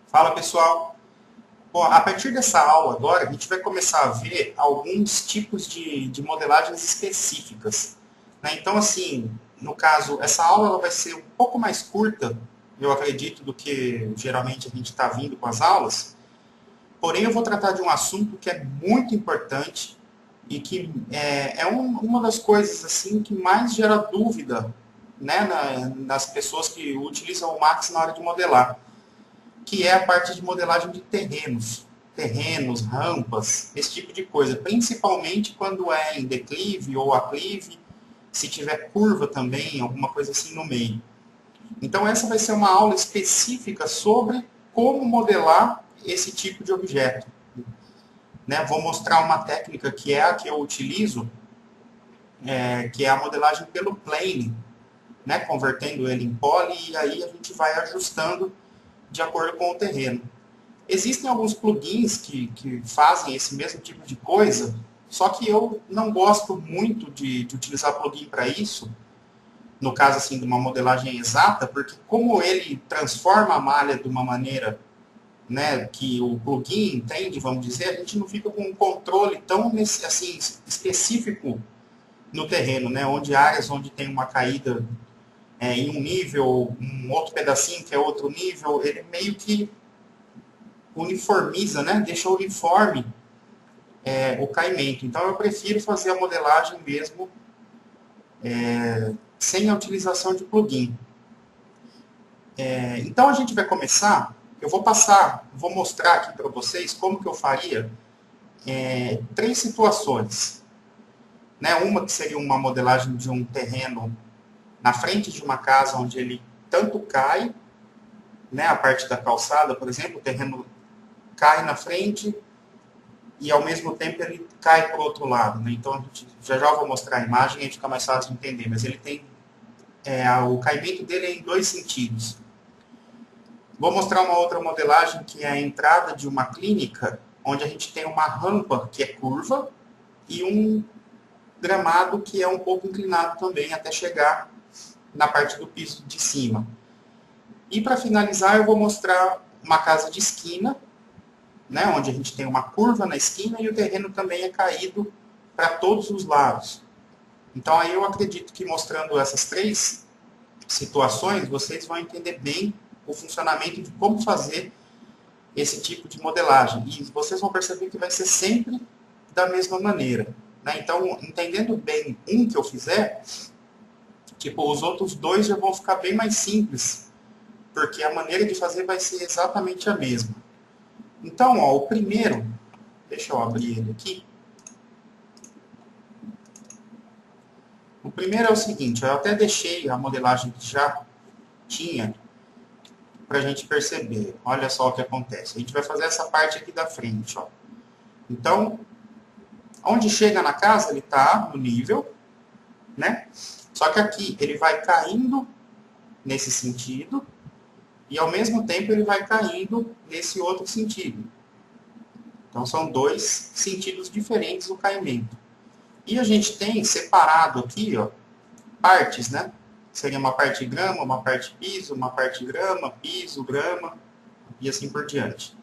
Fala pessoal! Bom, a partir dessa aula agora, a gente vai começar a ver alguns tipos de modelagens específicas, né? Então, assim, no caso, essa aula ela vai ser um pouco mais curta, eu acredito, do que geralmente a gente está vindo com as aulas, porém eu vou tratar de um assunto que é muito importante e que uma das coisas assim que mais gera dúvida, né, nas pessoas que utilizam o Max na hora de modelar, que é a parte de modelagem de terrenos, rampas, esse tipo de coisa, principalmente quando é em declive ou aclive, se tiver curva também, alguma coisa assim no meio. Então essa vai ser uma aula específica sobre como modelar esse tipo de objeto, né? Vou mostrar uma técnica que é a que eu utilizo, que é a modelagem pelo plane, né? Convertendo ele em poly e aí a gente vai ajustando de acordo com o terreno. Existem alguns plugins que fazem esse mesmo tipo de coisa, só que eu não gosto muito de utilizar plugin para isso, no caso assim de uma modelagem exata, porque como ele transforma a malha de uma maneira, né, que o plugin entende, vamos dizer, a gente não fica com um controle tão assim, específico no terreno, né, onde áreas onde tem uma caída em um nível, um outro pedacinho que é outro nível, ele meio que uniformiza, né? Deixa uniforme o caimento. Então eu prefiro fazer a modelagem mesmo sem a utilização de plugin. Então a gente vai começar, eu vou mostrar aqui para vocês como que eu faria três situações. Né? Uma que seria uma modelagem de um terreno na frente de uma casa onde ele tanto cai, né, a parte da calçada, por exemplo, o terreno cai na frente e ao mesmo tempo ele cai para o outro lado. Né? Então, a gente, já vou mostrar a imagem e fica mais fácil de entender, mas ele tem o caimento dele é em dois sentidos. Vou mostrar uma outra modelagem que é a entrada de uma clínica, onde a gente tem uma rampa que é curva e um gramado que é um pouco inclinado também até chegar na parte do piso de cima. E para finalizar, eu vou mostrar uma casa de esquina, né, onde a gente tem uma curva na esquina e o terreno também é caído para todos os lados. Então aí eu acredito que mostrando essas três situações, vocês vão entender bem o funcionamento de como fazer esse tipo de modelagem. E vocês vão perceber que vai ser sempre da mesma maneira. Né? Então, entendendo bem um que eu fizer, tipo, os outros dois já vão ficar bem mais simples, porque a maneira de fazer vai ser exatamente a mesma. Então, ó, o primeiro, deixa eu abrir ele aqui. O primeiro é o seguinte, eu até deixei a modelagem que já tinha para a gente perceber. Olha só o que acontece. A gente vai fazer essa parte aqui da frente. Ó. Então, onde chega na casa, ele está no nível, né? Só que aqui ele vai caindo nesse sentido e ao mesmo tempo ele vai caindo nesse outro sentido. Então, são dois sentidos diferentes do caimento. E a gente tem separado aqui, ó, partes, né? Seria uma parte grama, uma parte piso, uma parte grama, piso, grama e assim por diante.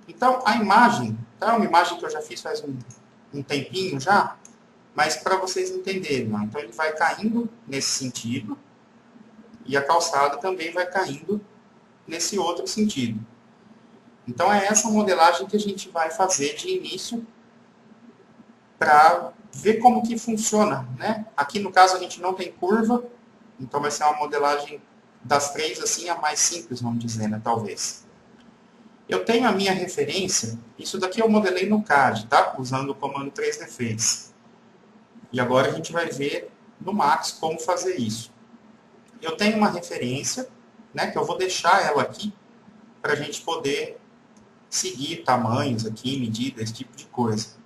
Então, a imagem, tá? Uma imagem que eu já fiz faz um tempinho já, mas para vocês entenderem. Né? Então, ele vai caindo nesse sentido e a calçada também vai caindo nesse outro sentido. Então, é essa modelagem que a gente vai fazer de início para ver como que funciona. Né? Aqui, no caso, a gente não tem curva, então vai ser uma modelagem das três, assim, a mais simples, vamos dizer, né? Talvez. Eu tenho a minha referência, isso daqui eu modelei no CAD, tá? Usando o comando 3D Face. E agora a gente vai ver no Max como fazer isso. Eu tenho uma referência, né, que eu vou deixar ela aqui, para a gente poder seguir tamanhos aqui, medidas, esse tipo de coisa.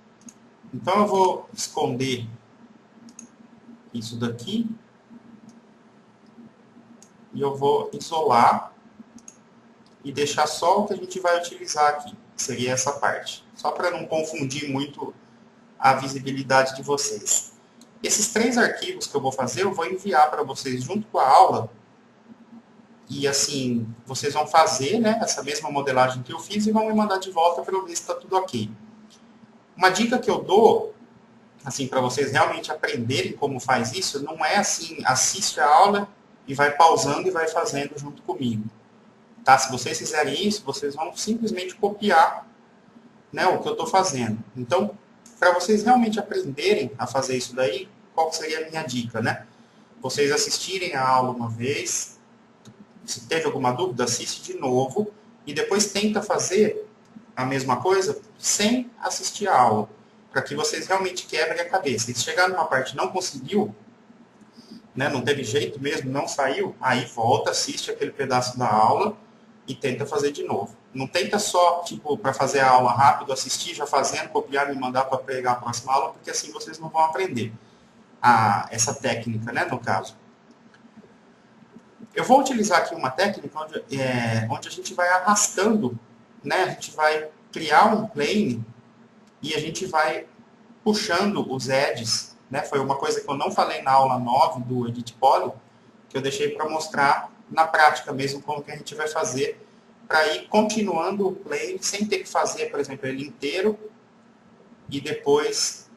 Então eu vou esconder isso daqui. E eu vou isolar e deixar só o que a gente vai utilizar aqui, que seria essa parte. Só para não confundir muito a visibilidade de vocês. Esses 3 arquivos que eu vou fazer, eu vou enviar para vocês junto com a aula. E assim, vocês vão fazer, né, essa mesma modelagem que eu fiz e vão me mandar de volta para eu ver se está tudo ok. Uma dica que eu dou, assim, para vocês realmente aprenderem como faz isso, não é assim, assiste a aula e vai pausando e vai fazendo junto comigo. Tá? Se vocês fizerem isso, vocês vão simplesmente copiar, né, o que eu estou fazendo. Então, para vocês realmente aprenderem a fazer isso daí, qual seria a minha dica, né? Vocês assistirem a aula uma vez, se teve alguma dúvida, assiste de novo e depois tenta fazer a mesma coisa sem assistir a aula, para que vocês realmente quebrem a cabeça. E se chegar numa parte e não conseguiu, né, não teve jeito mesmo, não saiu, aí volta, assiste aquele pedaço da aula e tenta fazer de novo. Não tenta só, tipo, para fazer a aula rápido, assistir, já fazendo, copiar, me mandar para pegar a próxima aula, porque assim vocês não vão aprender essa técnica, né, no caso. Eu vou utilizar aqui uma técnica onde a gente vai arrastando, né, a gente vai criar um plane e a gente vai puxando os edges, né, foi uma coisa que eu não falei na aula 9 do Edit Poly, que eu deixei para mostrar na prática mesmo como que a gente vai fazer para ir continuando o plane sem ter que fazer, por exemplo, ele inteiro e depois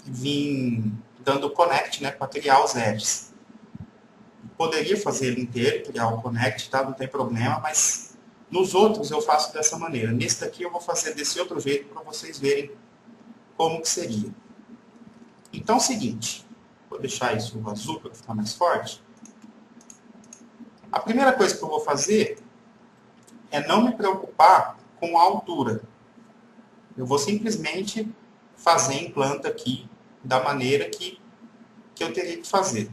vir dando connect, né, para criar os edges. Poderia fazer ele inteiro, criar o connect, tá? Não tem problema, mas nos outros eu faço dessa maneira. Nesse daqui eu vou fazer desse outro jeito para vocês verem como que seria. Então é o seguinte, vou deixar isso azul para ficar mais forte. A primeira coisa que eu vou fazer é não me preocupar com a altura. Eu vou simplesmente fazer em planta aqui da maneira que eu teria que fazer.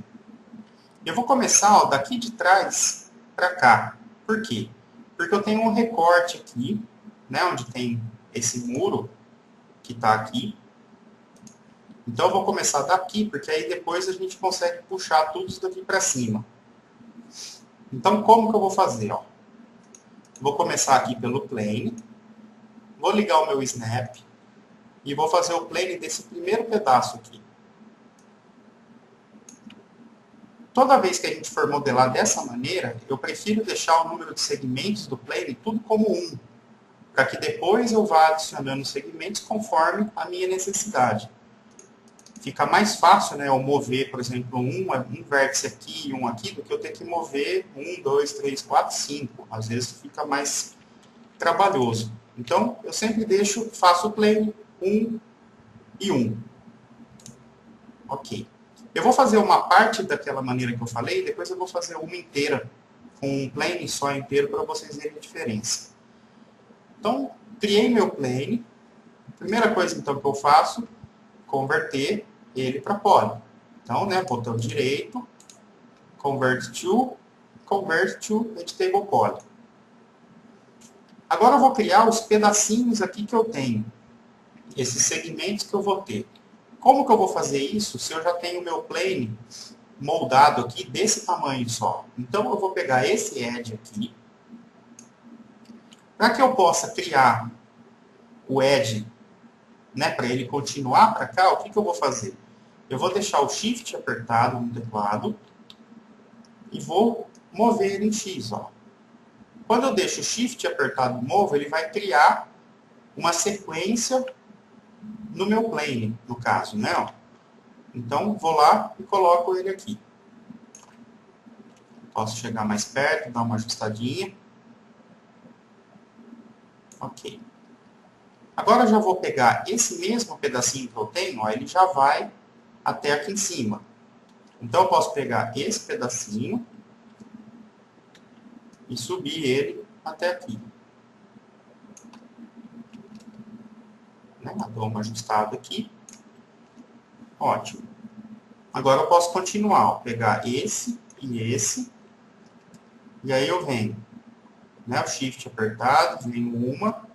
Eu vou começar ó, daqui de trás para cá. Por quê? Porque eu tenho um recorte aqui, né, onde tem esse muro que está aqui. Então eu vou começar daqui, porque aí depois a gente consegue puxar tudo isso daqui para cima. Então como que eu vou fazer? Ó? Vou começar aqui pelo plane, vou ligar o meu snap e vou fazer o plane desse primeiro pedaço aqui. Toda vez que a gente for modelar dessa maneira, eu prefiro deixar o número de segmentos do plane tudo como 1, para que depois eu vá adicionando segmentos conforme a minha necessidade. Fica mais fácil, né, eu mover, por exemplo, um vértice aqui e um aqui, do que eu ter que mover 1, 2, 3, 4, 5. Às vezes fica mais trabalhoso. Então, eu sempre faço o plane 1 e 1. Ok. Eu vou fazer uma parte daquela maneira que eu falei, depois eu vou fazer uma inteira, com um plane só inteiro, para vocês verem a diferença. Então, criei meu plane. Primeira coisa, então, que eu faço, converter ele para poly. Então, né, botão direito, convert to Editable Poly. Agora eu vou criar os pedacinhos aqui que eu tenho, esses segmentos que eu vou ter. Como que eu vou fazer isso se eu já tenho o meu plane moldado aqui desse tamanho só? Então eu vou pegar esse edge aqui. Para que eu possa criar o edge, né, para ele continuar para cá, o que eu vou fazer? Eu vou deixar o Shift apertado no teclado e vou mover ele em X. Ó. Quando eu deixo o Shift apertado e movo, ele vai criar uma sequência no meu plane, no caso, né? Ó. Então, vou lá e coloco ele aqui. Posso chegar mais perto, dar uma ajustadinha. Ok. Agora eu já vou pegar esse mesmo pedacinho que eu tenho, ó, ele já vai até aqui em cima. Então, eu posso pegar esse pedacinho e subir ele até aqui. Né? Dou uma ajustada aqui. Ótimo. Agora eu posso continuar, ó, pegar esse e esse. E aí eu venho, né, o Shift apertado, venho uma,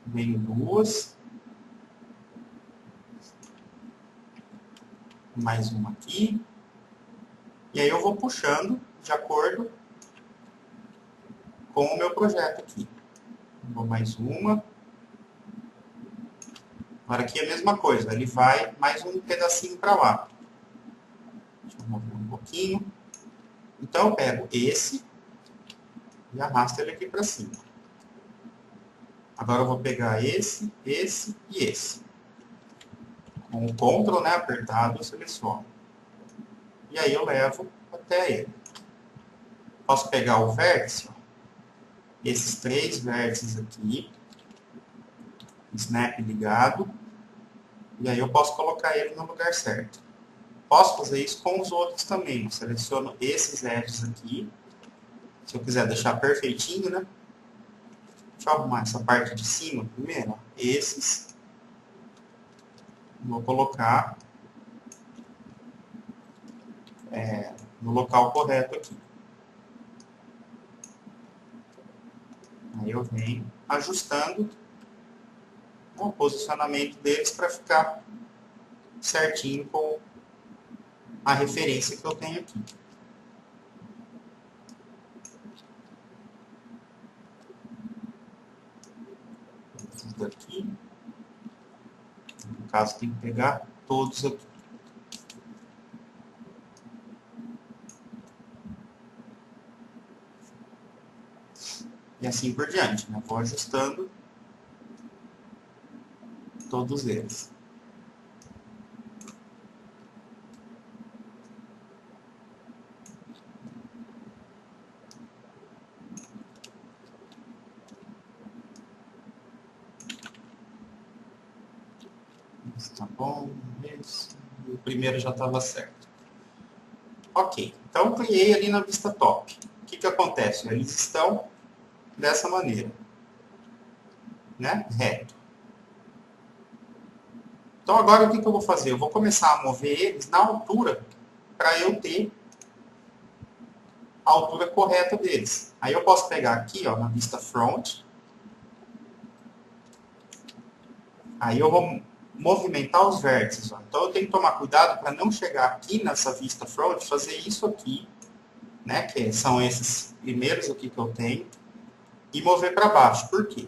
venho duas. Mais uma aqui. E aí eu vou puxando de acordo com o meu projeto aqui. Vou mais uma. Agora aqui é a mesma coisa, ele vai mais um pedacinho para lá. Deixa eu mover um pouquinho. Então eu pego esse e arrasto ele aqui para cima. Agora eu vou pegar esse, esse e esse. Com o Ctrl, né, apertado, eu seleciono. E aí eu levo até ele. Posso pegar o vértice, ó, esses 3 vértices aqui, snap ligado, e aí eu posso colocar ele no lugar certo. Posso fazer isso com os outros também. Eu seleciono esses edges aqui. Se eu quiser deixar perfeitinho, né? Deixa eu arrumar essa parte de cima primeiro. Ó. Esses. Vou colocar no local correto aqui. Aí eu venho ajustando o posicionamento deles para ficar certinho com a referência que eu tenho aqui. Tudo aqui. No caso, tem que pegar todos aqui. E assim por diante, né? Vou ajustando todos eles. Esse tá bom, esse. O primeiro já estava certo. Ok, então criei ali na vista top. O que acontece? Eles estão dessa maneira, né? Reto. Então agora o que eu vou fazer? Eu vou começar a mover eles na altura para eu ter a altura correta deles. Aí eu posso pegar aqui, ó, na vista front. Aí eu vou movimentar os vértices. Ó. Então eu tenho que tomar cuidado para não chegar aqui nessa vista front, fazer isso aqui, né? Que são esses primeiros aqui que eu tenho, e mover para baixo. Por quê?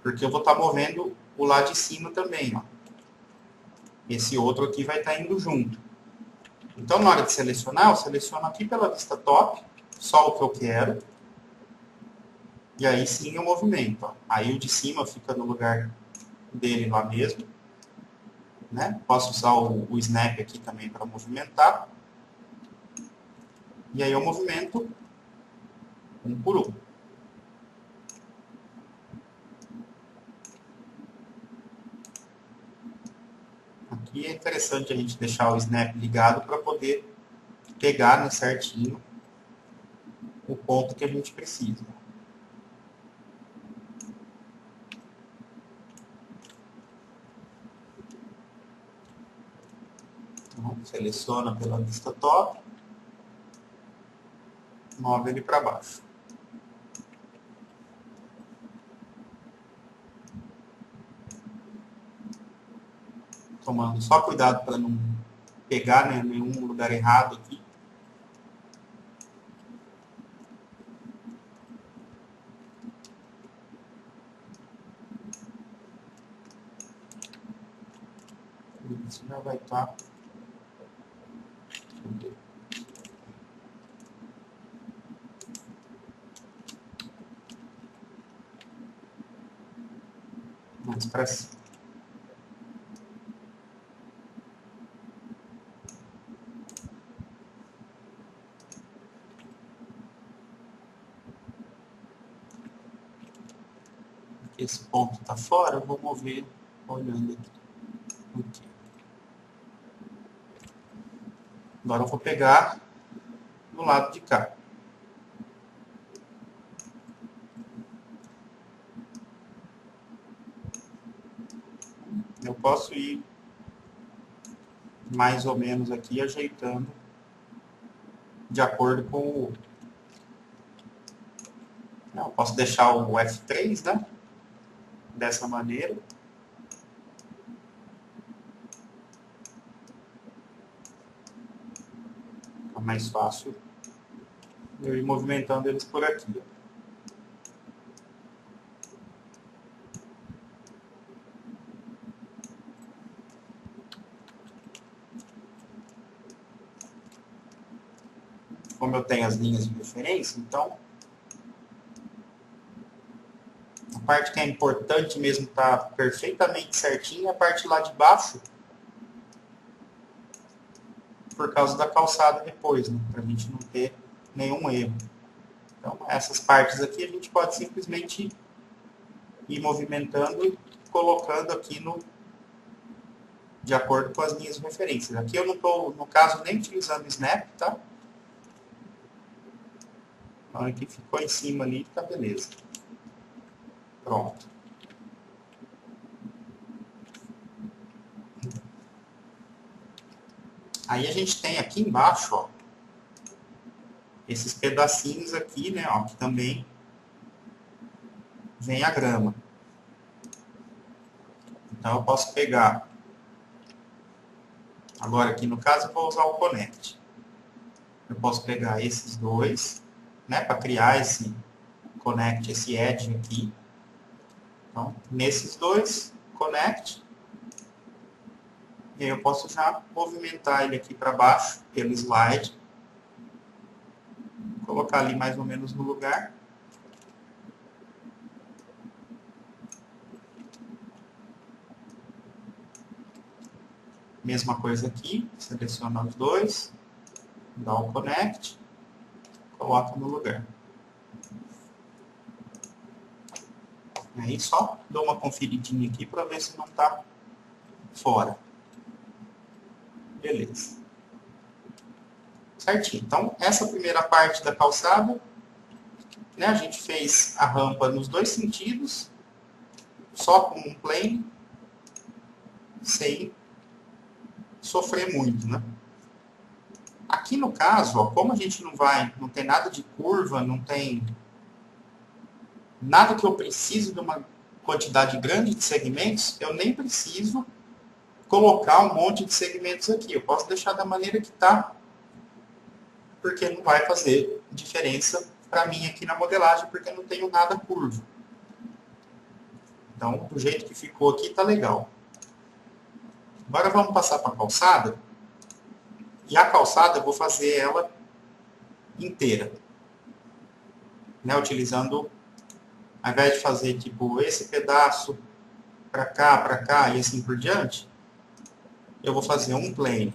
Porque eu vou estar movendo o lado de cima também, ó. Esse outro aqui vai estar indo junto. Então, na hora de selecionar, eu seleciono aqui pela vista top, só o que eu quero. E aí sim eu movimento. Ó. Aí o de cima fica no lugar dele lá mesmo. Né? Posso usar o snap aqui também para movimentar. E aí eu movimento um por um. Aqui é interessante a gente deixar o snap ligado para poder pegar, né, certinho o ponto que a gente precisa. Então, seleciona pela vista top, move ele para baixo. Tomando só cuidado para não pegar, né, nenhum lugar errado aqui. Isso já vai estar. Mais para cima. Esse ponto está fora, eu vou mover olhando aqui. Agora eu vou pegar do lado de cá. Eu posso ir mais ou menos aqui ajeitando de acordo com o... Eu posso deixar o F3, né? Dessa maneira. É mais fácil eu ir movimentando eles por aqui. Ó. Como eu tenho as linhas de referência, então a parte que é importante mesmo tá perfeitamente certinha é a parte lá de baixo, por causa da calçada depois, né? Para a gente não ter nenhum erro. Então, essas partes aqui a gente pode simplesmente ir movimentando e colocando aqui de acordo com as linhas de referência. Aqui eu não estou, no caso, nem utilizando o Snap, tá? Então, aqui ficou em cima ali, tá beleza. Pronto. Aí a gente tem aqui embaixo, ó, esses pedacinhos aqui, né, ó, que também vem a grama. Então eu posso pegar, agora aqui no caso eu vou usar o Connect. Eu posso pegar esses dois, né, para criar esse Connect, esse Edge aqui. Então, nesses dois, Connect. E aí eu posso já movimentar ele aqui para baixo, pelo slide. Colocar ali mais ou menos no lugar. Mesma coisa aqui, seleciona os dois, dá o Connect, coloca no lugar. Aí só dou uma conferidinha aqui para ver se não está fora. Beleza. Certinho. Então, essa primeira parte da calçada, né, a gente fez a rampa nos dois sentidos, só com um plane, sem sofrer muito, né? Aqui no caso, ó, como a gente não tem nada de curva, não tem nada que eu precise de uma quantidade grande de segmentos, eu nem preciso colocar um monte de segmentos aqui. Eu posso deixar da maneira que está, porque não vai fazer diferença para mim aqui na modelagem, porque eu não tenho nada curvo. Então, do jeito que ficou aqui, tá legal. Agora vamos passar para a calçada. E a calçada eu vou fazer ela inteira. Né? Utilizando, ao invés de fazer tipo esse pedaço para cá e assim por diante, eu vou fazer um plane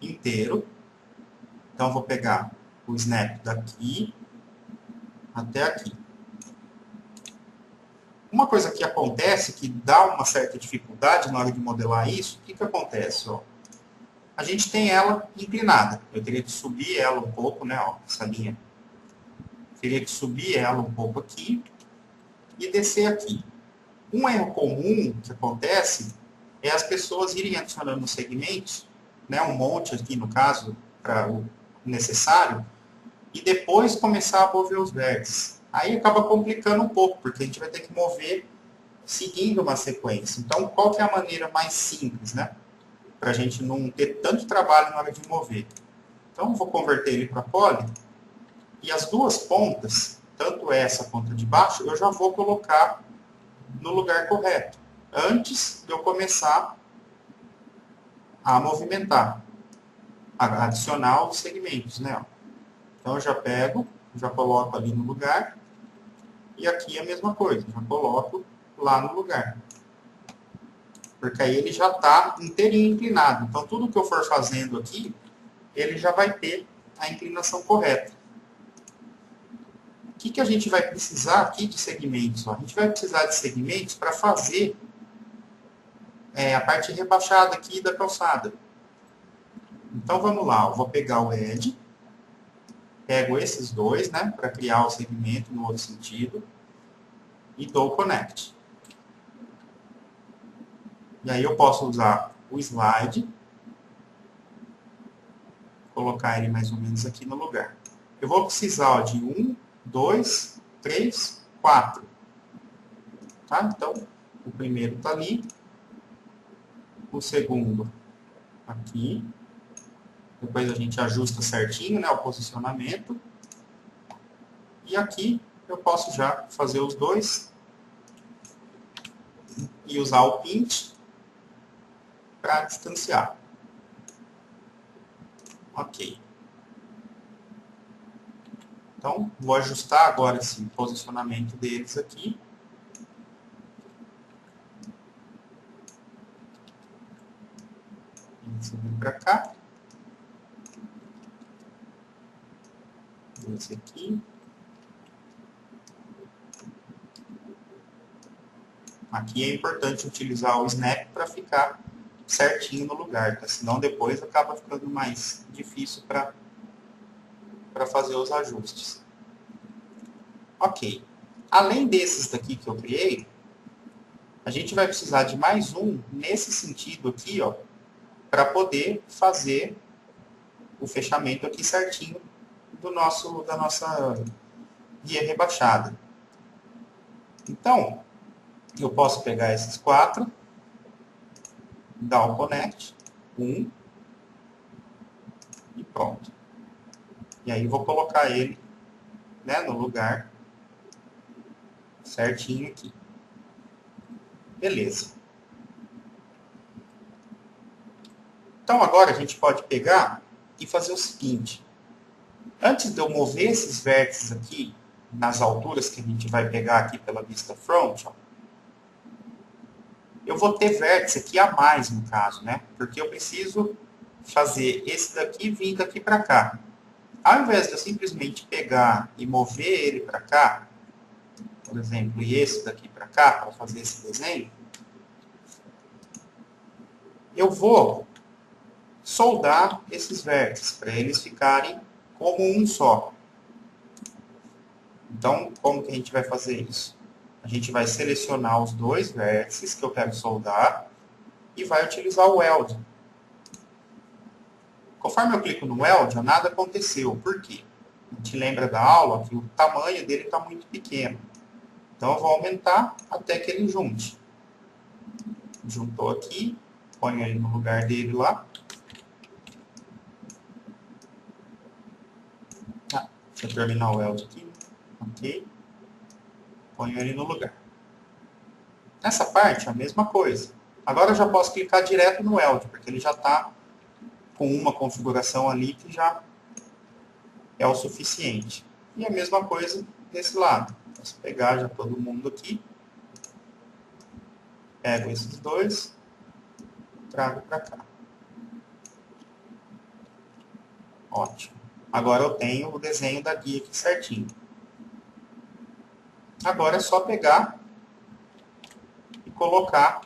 inteiro. Então, eu vou pegar o snap daqui até aqui. Uma coisa que acontece, que dá uma certa dificuldade na hora de modelar isso, o que, que acontece? Ó? A gente tem ela inclinada. Eu teria que subir ela um pouco, né? Ó, essa linha. Teria que subir ela um pouco aqui e descer aqui. Um erro comum que acontece é as pessoas irem adicionando nos segmentos, né, um monte aqui no caso, para o necessário, e depois começar a mover os vértices. Aí acaba complicando um pouco, porque a gente vai ter que mover seguindo uma sequência. Então, qual que é a maneira mais simples, né? Para a gente não ter tanto trabalho na hora de mover. Então, vou converter ele para poly, e as duas pontas, tanto essa quanto de baixo, eu já vou colocar no lugar correto, antes de eu começar a movimentar, a adicionar os segmentos, né? Então eu já pego, já coloco ali no lugar, e aqui a mesma coisa, já coloco lá no lugar. Porque aí ele já está inteirinho inclinado. Então tudo que eu for fazendo aqui, ele já vai ter a inclinação correta. O que a gente vai precisar aqui de segmentos? A gente vai precisar de segmentos para fazer a parte rebaixada aqui da calçada. Então vamos lá, eu vou pegar o Edge, pego esses dois, né, para criar o segmento no outro sentido, e dou o Connect. E aí eu posso usar o Slide, colocar ele mais ou menos aqui no lugar. Eu vou precisar ó, de 1, 2, 3, 4. Tá? Então, o primeiro está ali, o segundo aqui, depois a gente ajusta certinho, né, o posicionamento. E aqui eu posso já fazer os dois e usar o Pint para distanciar. Ok. Então, vou ajustar agora esse posicionamento deles aqui. Esse vem para cá. Esse aqui. Aqui é importante utilizar o Snap para ficar certinho no lugar, tá? Senão depois acaba ficando mais difícil para fazer os ajustes. Ok. Além desses daqui que eu criei, a gente vai precisar de mais um nesse sentido aqui, ó, para poder fazer o fechamento aqui certinho da nossa guia rebaixada. Então, eu posso pegar esses 4, dar o connect, 1, e pronto. E aí vou colocar ele, né, no lugar certinho aqui. Beleza. Então agora a gente pode pegar e fazer o seguinte. Antes de eu mover esses vértices aqui, nas alturas que a gente vai pegar aqui pela vista front, ó, eu vou ter vértice aqui a mais, no caso, né? Porque eu preciso fazer esse daqui vir daqui para cá. Ao invés de eu simplesmente pegar e mover ele para cá, por exemplo, e esse daqui para cá, para fazer esse desenho, eu vou soldar esses vértices, para eles ficarem como um só. Então, como que a gente vai fazer isso? A gente vai selecionar os dois vértices que eu quero soldar e vai utilizar o Weld. Conforme eu clico no Weld, nada aconteceu. Por quê? A gente lembra da aula que o tamanho dele está muito pequeno. Então, eu vou aumentar até que ele junte. Juntou aqui, ponho ele no lugar dele lá. Deixa eu terminar o Weld aqui. Ok. Ponho ele no lugar. Nessa parte, a mesma coisa. Agora eu já posso clicar direto no Weld, porque ele já está com uma configuração ali que já é o suficiente. E a mesma coisa desse lado. Posso pegar já todo mundo aqui. Pego esses dois. Trago para cá. Ótimo. Agora eu tenho o desenho da guia aqui certinho. Agora é só pegar e colocar,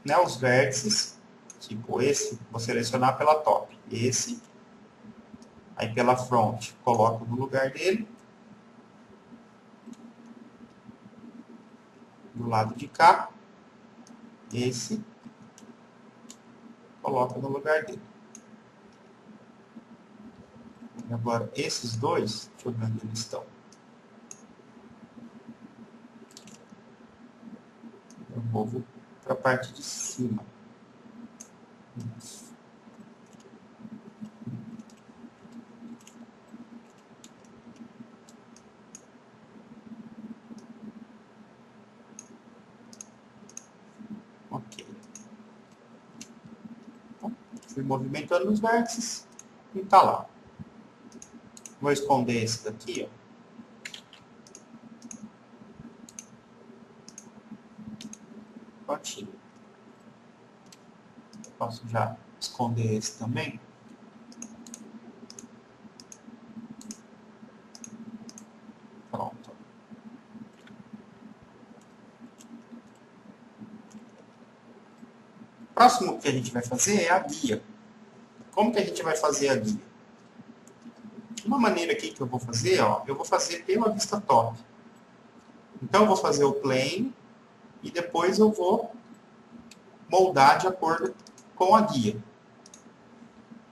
né, os vértices. Tipo esse, vou selecionar pela top. Esse. Aí pela front, coloco no lugar dele. Do lado de cá. Esse. Coloco no lugar dele. Agora, esses dois, deixa eu ver onde eles estão. Eu vou para a parte de cima. Isso. Ok. Então, fui movimentando os vértices e está lá. Vou esconder esse daqui, ó. Prontinho. Posso já esconder esse também. Pronto. O próximo que a gente vai fazer é a guia. Como que a gente vai fazer a guia? Uma maneira aqui que eu vou fazer, ó, eu vou fazer pela vista top. Então, eu vou fazer o plane e depois eu vou moldar de acordo com a guia.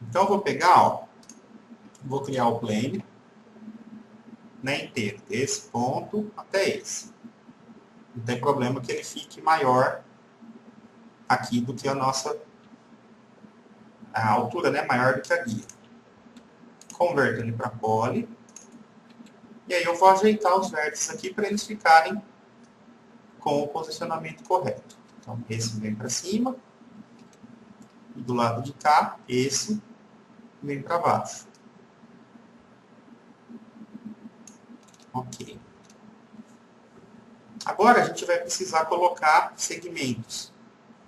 Então, eu vou pegar, ó, vou criar o plane, né, inteiro, desse ponto até esse. Não tem problema que ele fique maior aqui do que a altura, né, maior do que a guia. Converto ele para poly. E aí eu vou ajeitar os vértices aqui para eles ficarem com o posicionamento correto. Então, esse vem para cima. E do lado de cá, esse vem para baixo. Ok. Agora a gente vai precisar colocar segmentos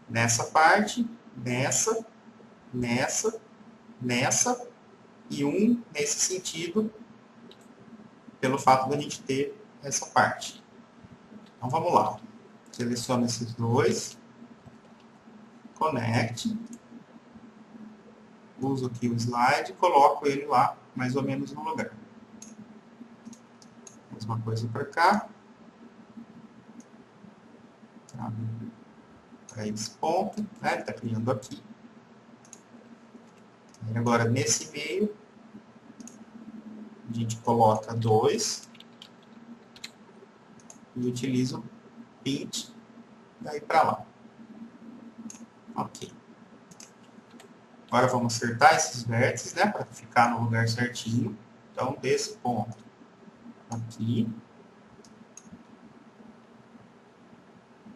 nessa parte, nessa, nessa, nessa e um nesse sentido, pelo fato da gente ter essa parte. Então vamos lá. Seleciono esses dois, connect, uso aqui o slide e coloco ele lá mais ou menos no lugar. Mesma coisa para cá. Para esse ponto, né? Ele está criando aqui. E agora, nesse meio, a gente coloca 2 e utiliza o Paint daí para lá. Ok. Agora vamos acertar esses vértices, né? Para ficar no lugar certinho. Então, desse ponto aqui.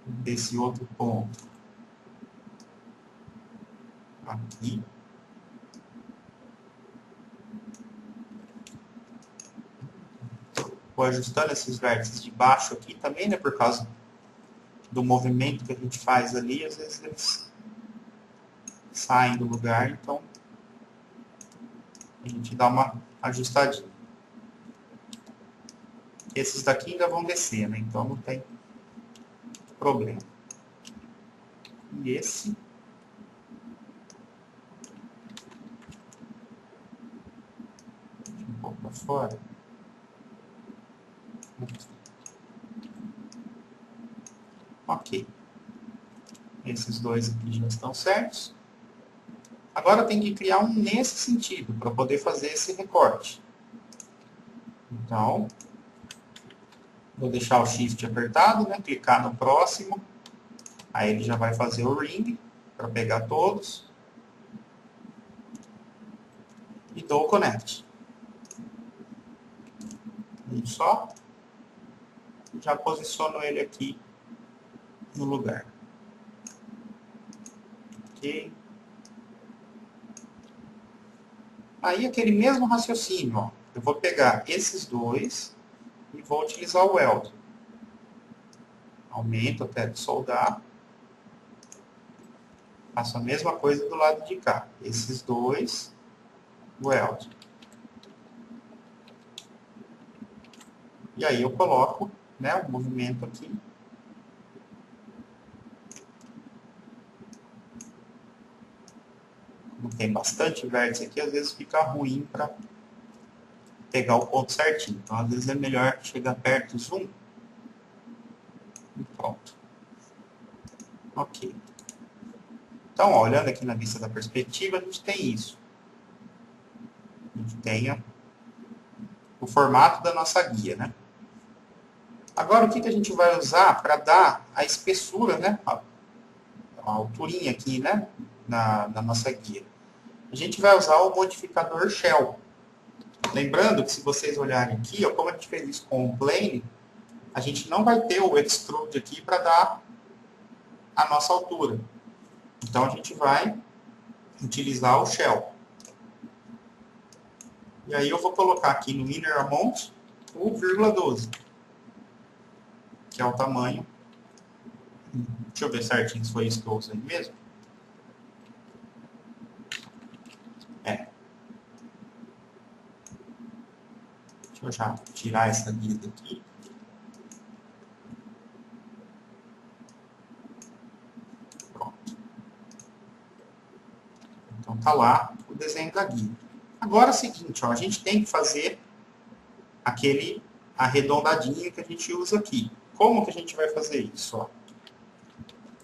Desse outro ponto aqui. Vou ajustando esses vértices de baixo aqui também, né? Por causa do movimento que a gente faz ali, às vezes eles saem do lugar, então a gente dá uma ajustadinha. Esses daqui ainda vão descer, né? Então não tem problema. E esse... Deixa um pouco para fora. Ok. Esses dois aqui já estão certos. Agora tem que criar um nesse sentido, para poder fazer esse recorte. Então, vou deixar o Shift apertado, né? Clicar no próximo. Aí ele já vai fazer o ring, para pegar todos. E dou o Connect. Um só. Já posiciono ele aqui no lugar. Ok. Aí aquele mesmo raciocínio, ó. Eu vou pegar esses dois e vou utilizar o Weld. Aumento até de soldar. Faço a mesma coisa do lado de cá. Esses dois, Weld. E aí eu coloco, né, o movimento aqui. Como tem bastante vértice aqui, às vezes fica ruim para pegar o ponto certinho. Então, às vezes é melhor chegar perto, zoom. E pronto. Ok. Então, ó, olhando aqui na vista da perspectiva, a gente tem isso. A gente tem o formato da nossa guia, né? Agora, o que a gente vai usar para dar a espessura, né? A alturinha aqui, né? Na nossa guia. A gente vai usar o modificador Shell. Lembrando que se vocês olharem aqui, ó, como a gente fez isso com o Plane, a gente não vai ter o Extrude aqui para dar a nossa altura. Então, a gente vai utilizar o Shell. E aí eu vou colocar aqui no Inner Amount o 0,12, que é o tamanho. Deixa eu ver certinho se foi isso que eu usei mesmo. É. Deixa eu já tirar essa guia daqui. Pronto. Então tá lá o desenho da guia. Agora é o seguinte, ó, a gente tem que fazer aquele arredondadinho que a gente usa aqui. Como que a gente vai fazer isso? Ó?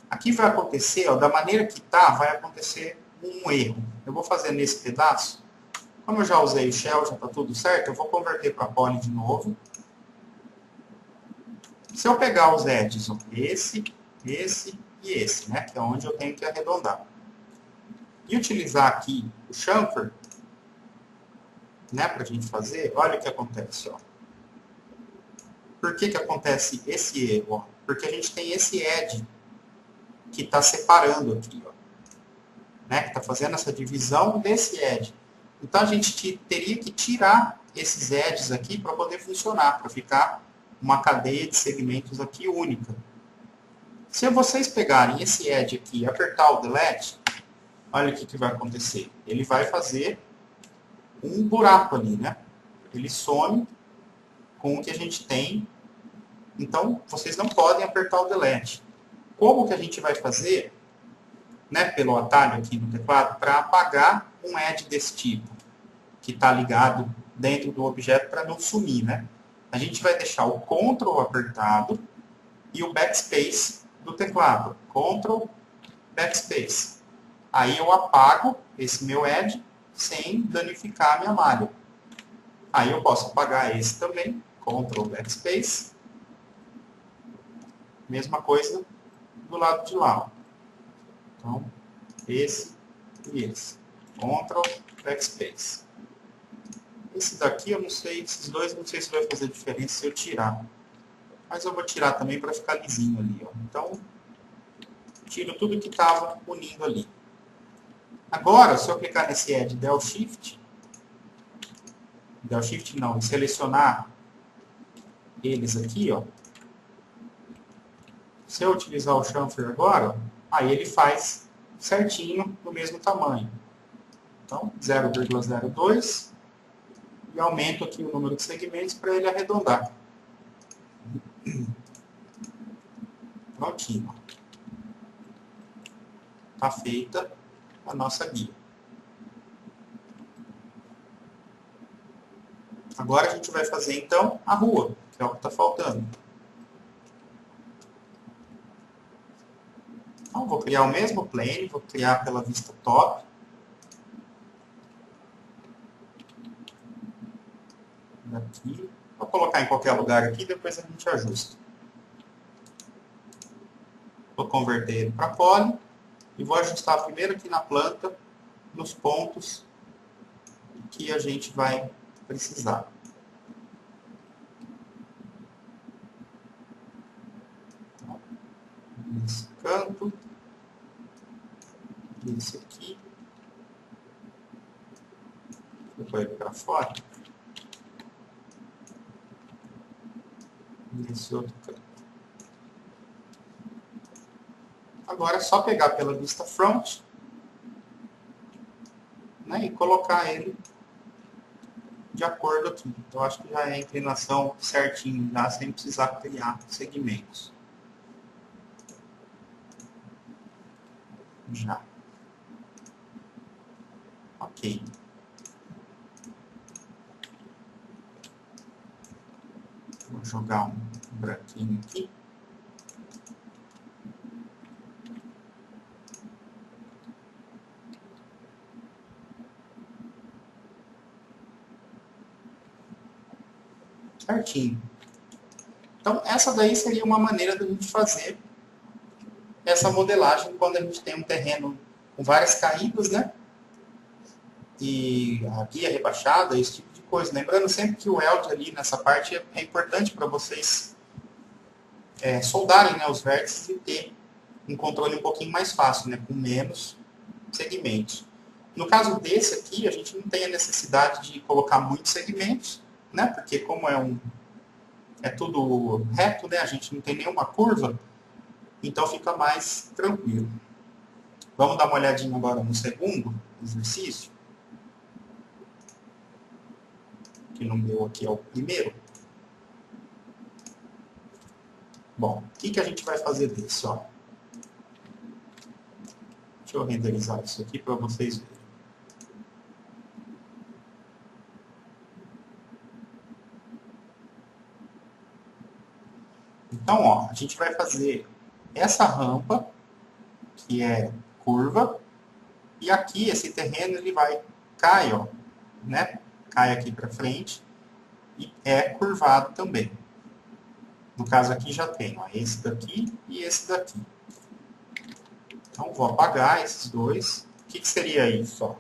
Aqui vai acontecer, ó, da maneira que tá, vai acontecer um erro. Eu vou fazer nesse pedaço. Como eu já usei o Shell, já está tudo certo, eu vou converter para Poly de novo. Se eu pegar os edges, ó, esse e esse, né, que é onde eu tenho que arredondar, e utilizar aqui o chamfer, né, para a gente fazer, olha o que acontece. Ó. por que que acontece esse erro? Ó? Porque a gente tem esse edge que está separando aqui, ó, né? Que está fazendo essa divisão desse edge. Então, a gente teria que tirar esses edges aqui para poder funcionar, para ficar uma cadeia de segmentos aqui única. Se vocês pegarem esse edge aqui e apertar o delete, olha o que vai acontecer. Ele vai fazer um buraco ali, né? Ele some com o que a gente tem. Então, vocês não podem apertar o delete. Como que a gente vai fazer, né, pelo atalho aqui no teclado, para apagar um edge desse tipo, que está ligado dentro do objeto para não sumir, né? A gente vai deixar o Ctrl apertado e o Backspace do teclado. Ctrl, Backspace. Aí eu apago esse meu edge sem danificar a minha malha. Aí eu posso apagar esse também. Ctrl, Backspace. Mesma coisa do lado de lá. Ó. Então, esse e esse. Ctrl, Backspace. Esse daqui eu não sei, esses dois eu não sei se vai fazer diferença se eu tirar. Mas eu vou tirar também para ficar lisinho ali. Ó. Então, tiro tudo que estava unindo ali. Agora, se eu clicar nesse Edge Del Shift não, selecionar eles aqui, ó. Se eu utilizar o chamfer agora, aí ele faz certinho no mesmo tamanho. Então, 0,02 e aumento aqui o número de segmentos para ele arredondar. Prontinho. Está feita a nossa guia. Agora a gente vai fazer, então, a rua, que é o que está faltando. Então, vou criar o mesmo plane, vou criar pela vista top. Aqui. Vou colocar em qualquer lugar aqui, depois a gente ajusta. Vou converter ele para poly e vou ajustar primeiro aqui na planta, nos pontos que a gente vai precisar. Nesse canto, esse aqui, vou pôr ele para fora, nesse outro canto. Agora é só pegar pela vista front, né, e colocar ele de acordo aqui. Então, acho que já é a inclinação certinho, já sem precisar criar segmentos. Já. Ok. Vou jogar um branquinho aqui. Certinho. Então, essa daí seria uma maneira da gente fazer essa modelagem quando a gente tem um terreno com várias caídas, né? E a guia rebaixada, esse tipo de coisa. Lembrando sempre que o weld ali nessa parte é importante para vocês soldarem, né, os vértices e ter um controle um pouquinho mais fácil, né, com menos segmentos. No caso desse aqui, a gente não tem a necessidade de colocar muitos segmentos, né, porque como é tudo reto, né, a gente não tem nenhuma curva, então fica mais tranquilo. Vamos dar uma olhadinha agora no segundo exercício, que no meu aqui é o primeiro. Bom, o que a gente vai fazer desse? Ó? Deixa eu renderizar isso aqui para vocês verem. Então, ó, a gente vai fazer essa rampa, que é curva, e aqui esse terreno ele cai, ó, né? Cai aqui para frente e é curvado também. No caso aqui já tem, ó, esse daqui e esse daqui. Então vou apagar esses dois. O que seria isso, ó?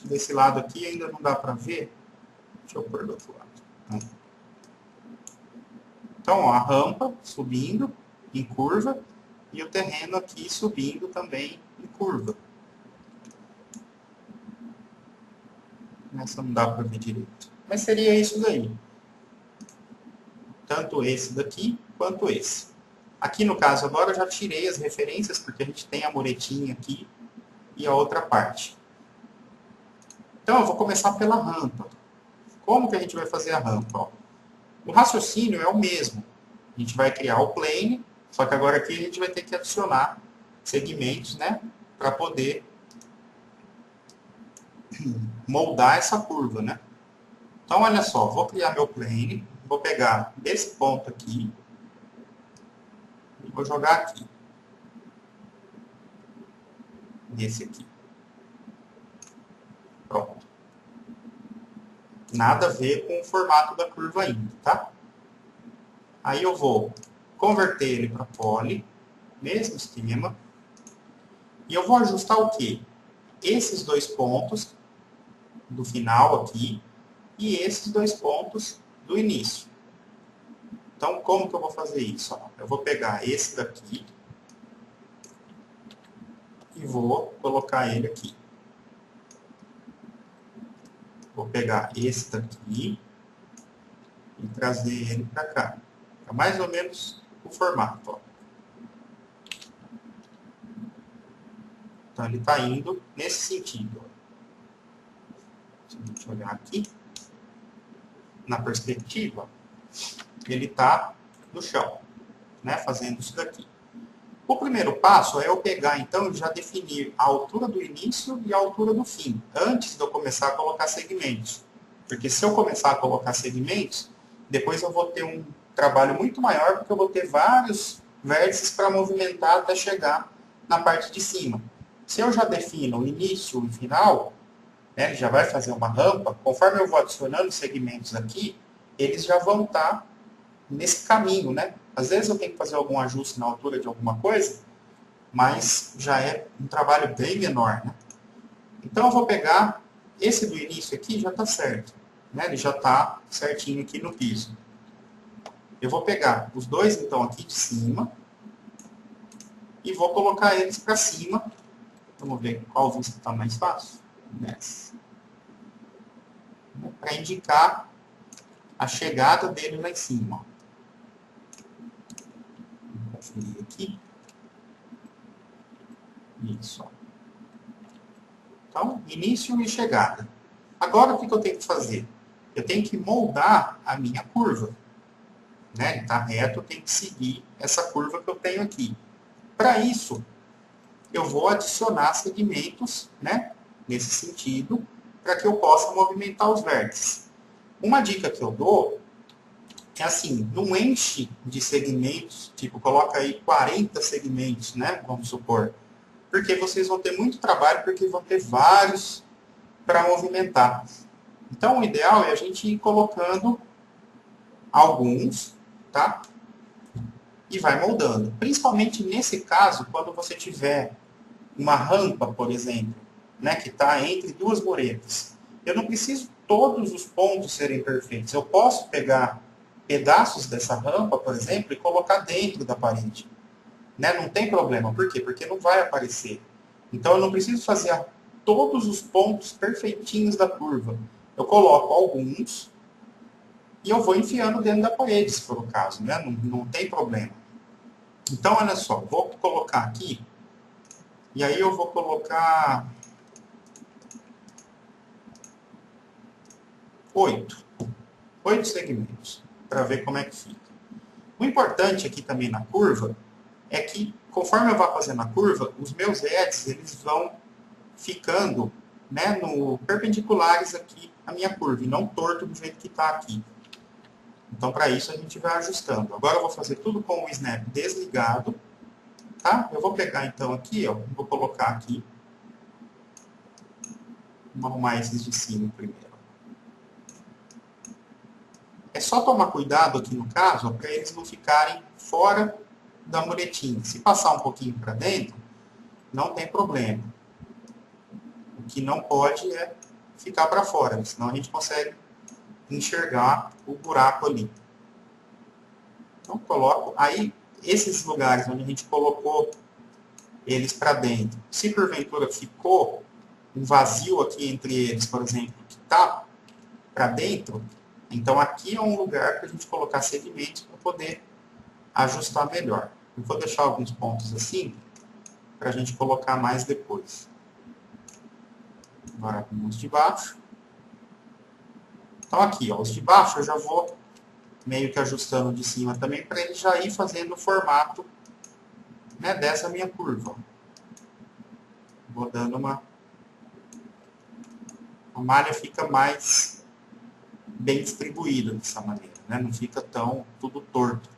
Desse lado aqui ainda não dá para ver. Deixa eu pôr do outro lado. Então, ó, a rampa subindo em curva e o terreno aqui subindo também em curva. Essa não dá para ver direito. Mas seria isso daí. Tanto esse daqui quanto esse. Aqui no caso agora eu já tirei as referências, porque a gente tem a muretinha aqui e a outra parte. Então eu vou começar pela rampa. Como que a gente vai fazer a rampa? Ó, o raciocínio é o mesmo. A gente vai criar o plane, só que agora aqui a gente vai ter que adicionar segmentos, né? Para poder moldar essa curva, né? Então, olha só, vou criar meu plane, vou pegar esse ponto aqui e vou jogar aqui. Nesse aqui. Pronto. Nada a ver com o formato da curva ainda, tá? Aí eu vou converter ele para poly, mesmo esquema. E eu vou ajustar o quê? Esses dois pontos do final aqui e esses dois pontos do início. Então, como que eu vou fazer isso? Eu vou pegar esse daqui e vou colocar ele aqui. Vou pegar esse daqui e trazer ele para cá. É mais ou menos o formato. Ó. Então, ele está indo nesse sentido. Deixa eu olhar aqui. Na perspectiva, ele está no chão, né, fazendo isso daqui. O primeiro passo é eu pegar, então, e já definir a altura do início e a altura do fim, antes de eu começar a colocar segmentos. Porque se eu começar a colocar segmentos, depois eu vou ter um trabalho muito maior, porque eu vou ter vários vértices para movimentar até chegar na parte de cima. Se eu já defino o início e o final, né, ele já vai fazer uma rampa, conforme eu vou adicionando segmentos aqui, eles já vão estar nesse caminho, né? Às vezes eu tenho que fazer algum ajuste na altura de alguma coisa, mas já é um trabalho bem menor, né? Então eu vou pegar esse do início aqui, já está certo, né? Ele já está certinho aqui no piso. Eu vou pegar os dois, então, aqui de cima e vou colocar eles para cima. Vamos ver qual vista está mais fácil. Nessa. Para indicar a chegada dele lá em cima. Vou conferir aqui. Isso. Então, início e chegada. Agora, o que eu tenho que fazer? Eu tenho que moldar a minha curva. Né? Ele está reto, eu tenho que seguir essa curva que eu tenho aqui. Para isso, eu vou adicionar segmentos, né? Nesse sentido, para que eu possa movimentar os vértices. Uma dica que eu dou é assim, não enche de segmentos, tipo, coloca aí 40 segmentos, né? Vamos supor. Porque vocês vão ter muito trabalho, porque vão ter vários para movimentar. Então, o ideal é a gente ir colocando alguns, tá? E vai moldando. Principalmente nesse caso, quando você tiver uma rampa, por exemplo, né, que está entre duas muretas. Eu não preciso todos os pontos serem perfeitos. Eu posso pegar pedaços dessa rampa, por exemplo, e colocar dentro da parede. Né? Não tem problema. Por quê? Porque não vai aparecer. Então, eu não preciso fazer todos os pontos perfeitinhos da curva. Eu coloco alguns e eu vou enfiando dentro da parede, se for o caso. Né? Não tem problema. Então, olha só. Vou colocar aqui. E aí eu vou colocar 8 segmentos, para ver como é que fica. O importante aqui também na curva é que, conforme eu vá fazendo a curva, os meus edges eles vão ficando, né, perpendiculares aqui à minha curva, e não torto do jeito que está aqui. Então, para isso, a gente vai ajustando. Agora eu vou fazer tudo com o snap desligado. Tá? Eu vou pegar, então, aqui, ó, vou colocar aqui. Vamos arrumar esses de cima primeiro. É só tomar cuidado aqui no caso, para eles não ficarem fora da muretinha. Se passar um pouquinho para dentro, não tem problema. O que não pode é ficar para fora, senão a gente consegue enxergar o buraco ali. Então, coloco. Aí, esses lugares onde a gente colocou eles para dentro, se porventura ficou um vazio aqui entre eles, por exemplo, que está para dentro, então aqui é um lugar para a gente colocar segmentos para poder ajustar melhor. Eu vou deixar alguns pontos assim, para a gente colocar mais depois. Agora, os de baixo. Então, aqui, ó, os de baixo eu já vou meio que ajustando de cima também, para ele já ir fazendo o formato, né, dessa minha curva. Vou dando uma... A malha fica mais bem distribuída dessa maneira, né? Não fica tão tudo torto.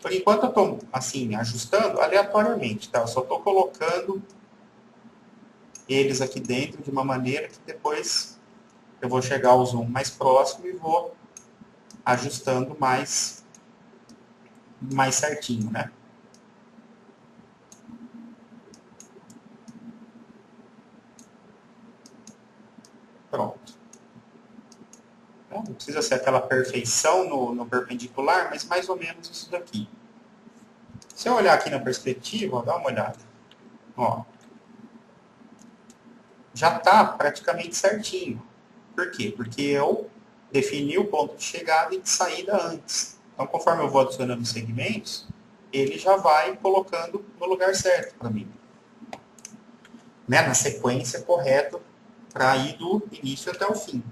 Por enquanto eu estou, assim, ajustando aleatoriamente, tá? Eu só estou colocando eles aqui dentro de uma maneira que depois eu vou chegar ao zoom mais próximo e vou ajustando mais certinho, né? Pronto. Não precisa ser aquela perfeição no perpendicular, mas mais ou menos isso daqui. Se eu olhar aqui na perspectiva, ó, dá uma olhada. Ó, já está praticamente certinho. Por quê? Porque eu defini o ponto de chegada e de saída antes. Então, conforme eu vou adicionando segmentos, ele já vai colocando no lugar certo para mim. Né? Na sequência correta para ir do início até o fim.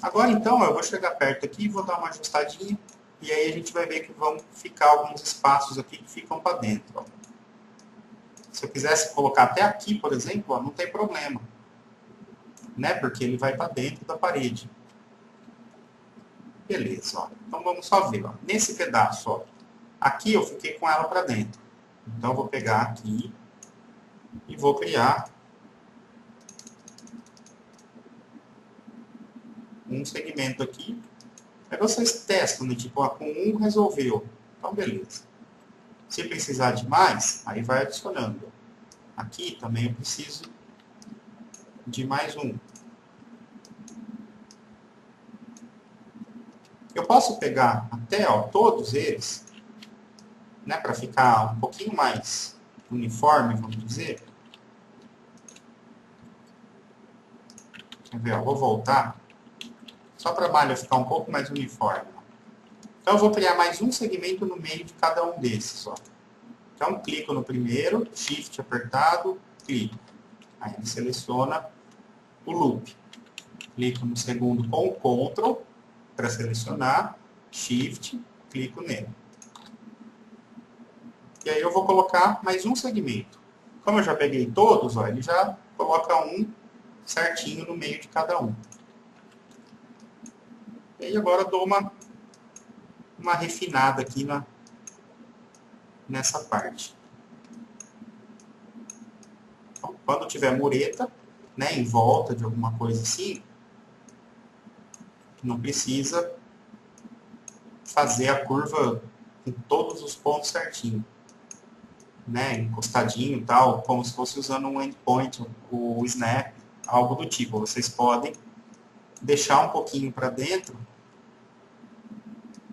Agora, então, eu vou chegar perto aqui e vou dar uma ajustadinha. E aí a gente vai ver que vão ficar alguns espaços aqui que ficam para dentro. Ó. Se eu quisesse colocar até aqui, por exemplo, ó, não tem problema. Né? Porque ele vai para dentro da parede. Beleza, ó. Então vamos só ver. Ó. Nesse pedaço, ó, aqui eu fiquei com ela para dentro. Então eu vou pegar aqui e vou criar um segmento aqui. Aí vocês testam, né? Tipo, com um resolveu. Então beleza. Se precisar de mais, aí vai adicionando. Aqui também eu preciso de mais um. Eu posso pegar até, ó, todos eles, né, para ficar um pouquinho mais uniforme, vamos dizer. Quer ver, ó, vou voltar, só para a malha ficar um pouco mais uniforme. Então eu vou criar mais um segmento no meio de cada um desses, ó. Então clico no primeiro, Shift apertado, clico. Aí ele seleciona o loop. Clico no segundo com o Ctrl para selecionar, Shift, clico nele. E aí eu vou colocar mais um segmento. Como eu já peguei todos, ó, ele já coloca um certinho no meio de cada um. E aí agora eu dou uma refinada aqui nessa parte. Então, quando tiver mureta, né, em volta de alguma coisa assim, não precisa fazer a curva em todos os pontos certinho. Né, encostadinho e tal, como se fosse usando um endpoint, o snap, algo do tipo. Vocês podem deixar um pouquinho para dentro,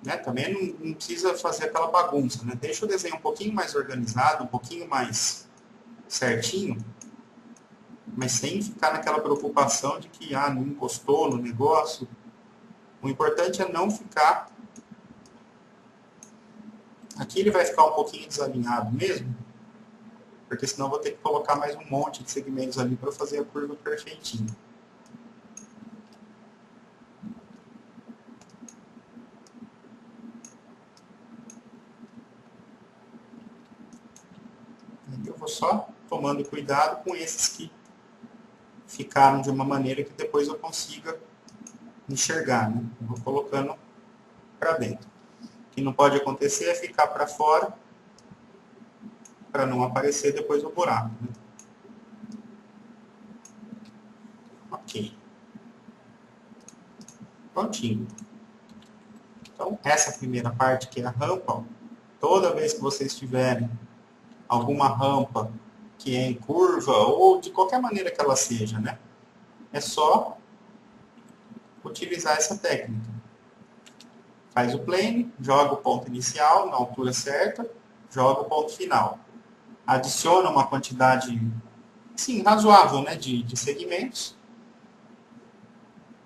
né, também não precisa fazer aquela bagunça, né, deixa o desenho um pouquinho mais organizado, um pouquinho mais certinho, mas sem ficar naquela preocupação de que não encostou no negócio. O importante é não ficar... Aqui ele vai ficar um pouquinho desalinhado mesmo, porque senão eu vou ter que colocar mais um monte de segmentos ali para fazer a curva perfeitinha. E eu vou só tomando cuidado com esses que ficaram de uma maneira que depois eu consiga enxergar, né? Eu vou colocando para dentro. O que não pode acontecer é ficar para fora, para não aparecer depois o buraco. Né? Ok. Prontinho. Então, essa primeira parte que é a rampa, ó, toda vez que vocês tiverem alguma rampa que é em curva, ou de qualquer maneira que ela seja, né? É só utilizar essa técnica. Faz o plane, joga o ponto inicial na altura certa, joga o ponto final. Adiciona uma quantidade, sim, razoável, né, de segmentos,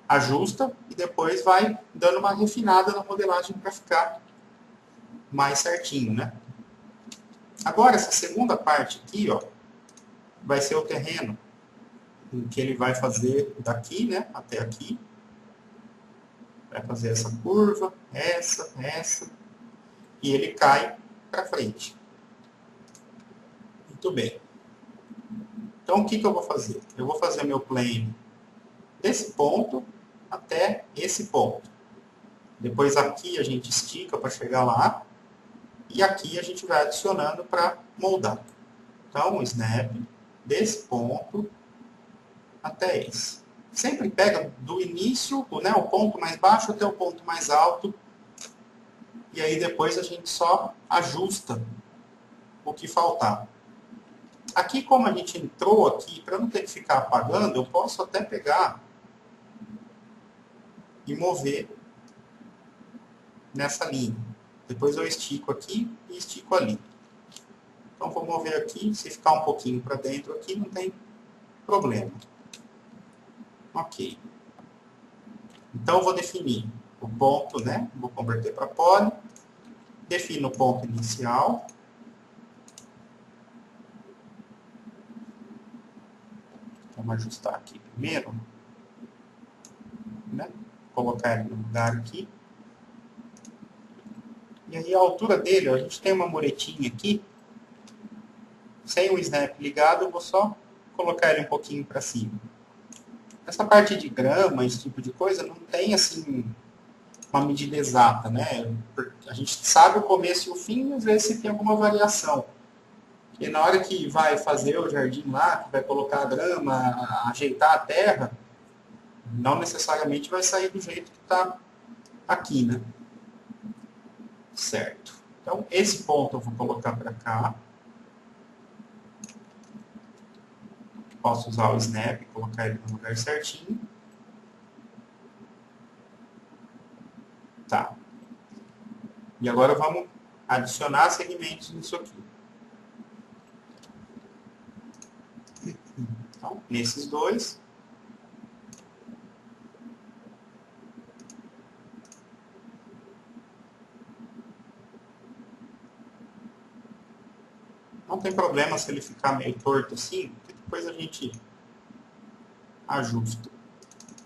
ajusta e depois vai dando uma refinada na modelagem para ficar mais certinho, né? Agora, essa segunda parte aqui, ó, vai ser o terreno em que ele vai fazer daqui, né, até aqui. Vai fazer essa curva, essa, e ele cai para frente. Muito bem. Então, o que eu vou fazer? Eu vou fazer meu plane desse ponto até esse ponto. Depois aqui a gente estica para chegar lá. E aqui a gente vai adicionando para moldar. Então, o snap desse ponto até esse. Sempre pega do início, né, o ponto mais baixo até o ponto mais alto. E aí depois a gente só ajusta o que faltar. Aqui, como a gente entrou aqui, para não ter que ficar apagando, eu posso até pegar e mover nessa linha. Depois eu estico aqui e estico ali. Então, vou mover aqui. Se ficar um pouquinho para dentro aqui, não tem problema. Ok. Então, eu vou definir o ponto, né? Vou converter para poly. Defino o ponto inicial. Vamos ajustar aqui primeiro. Né? Colocar ele no lugar aqui. E aí, a altura dele, ó, a gente tem uma muretinha aqui. Sem o snap ligado, eu vou só colocar ele um pouquinho para cima. Essa parte de grama, esse tipo de coisa, não tem, assim, uma medida exata, né? A gente sabe o começo e o fim, às vezes se tem alguma variação. E na hora que vai fazer o jardim lá, que vai colocar a grama, ajeitar a terra, não necessariamente vai sair do jeito que está aqui, né? Certo. Então, esse ponto eu vou colocar para cá. Posso usar o snap, colocar ele no lugar certinho. Tá. E agora vamos adicionar segmentos nisso aqui. Então, nesses dois. Não tem problema se ele ficar meio torto assim, porque depois a gente ajusta.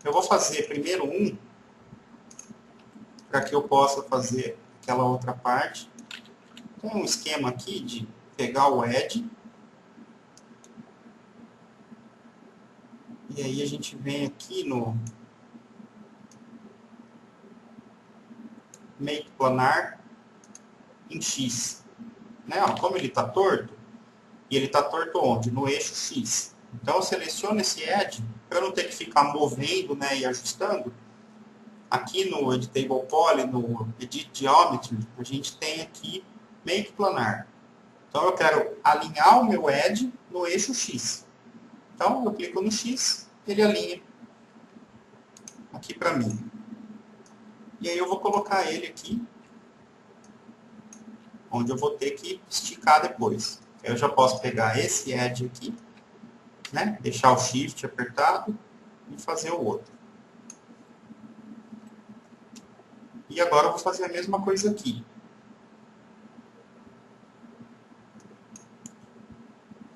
Eu vou fazer primeiro um, para que eu possa fazer aquela outra parte. Tem um esquema aqui de pegar o edge. E aí a gente vem aqui no Make Planar em X. Né? Ó, como ele está torto, e ele está torto onde? No eixo X. Então eu seleciono esse edge, para não ter que ficar movendo, né, e ajustando. Aqui no Editable Poly, no Edit Geometry, a gente tem aqui Make Planar. Então eu quero alinhar o meu edge no eixo X. Então eu clico no X, ele alinha aqui para mim. E aí eu vou colocar ele aqui, onde eu vou ter que esticar depois. Eu já posso pegar esse edge aqui, né, deixar o Shift apertado e fazer o outro. E agora eu vou fazer a mesma coisa aqui.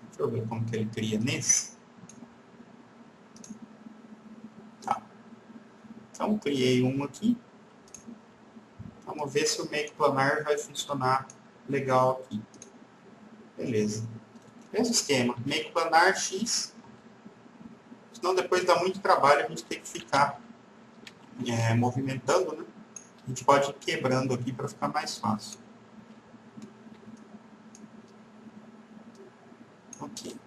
Deixa eu ver como que ele cria nesse. Tá. Então, criei um aqui. Vamos ver se o Make Planar vai funcionar legal aqui. Beleza. Mesmo esquema. Make Planar X. Senão depois dá muito trabalho a gente tem que ficar movimentando, né? A gente pode ir quebrando aqui para ficar mais fácil. Ok.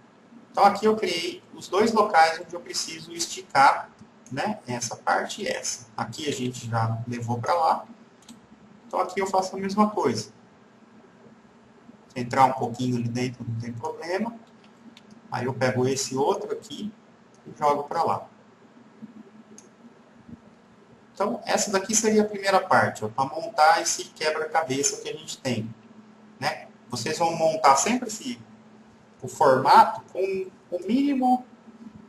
Então aqui eu criei os dois locais onde eu preciso esticar, né, essa parte e essa. Aqui a gente já levou para lá. Então aqui eu faço a mesma coisa. Entrar um pouquinho ali dentro não tem problema. Aí eu pego esse outro aqui e jogo para lá. Então, essa daqui seria a primeira parte, para montar esse quebra-cabeça que a gente tem. Né? Vocês vão montar sempre o formato com o mínimo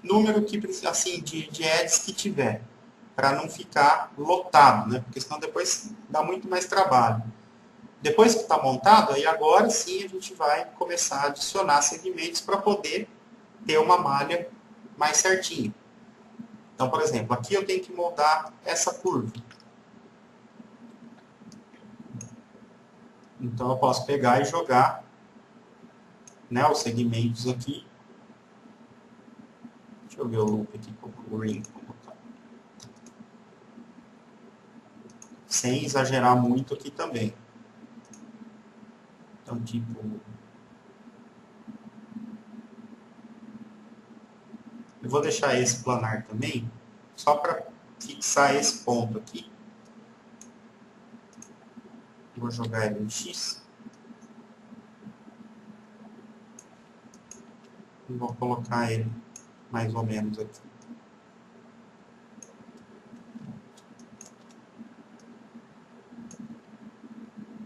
número que, assim, de ads que tiver, para não ficar lotado, né? Porque senão depois dá muito mais trabalho. Depois que está montado, aí agora sim a gente vai começar a adicionar segmentos para poder ter uma malha mais certinha. Então, por exemplo, aqui eu tenho que moldar essa curva. Então eu posso pegar e jogar, né, os segmentos aqui. Deixa eu ver o loop aqui com o ring. Sem exagerar muito aqui também. Então, tipo... Eu vou deixar esse planar também, só para fixar esse ponto aqui. Vou jogar ele em X. E vou colocar ele mais ou menos aqui.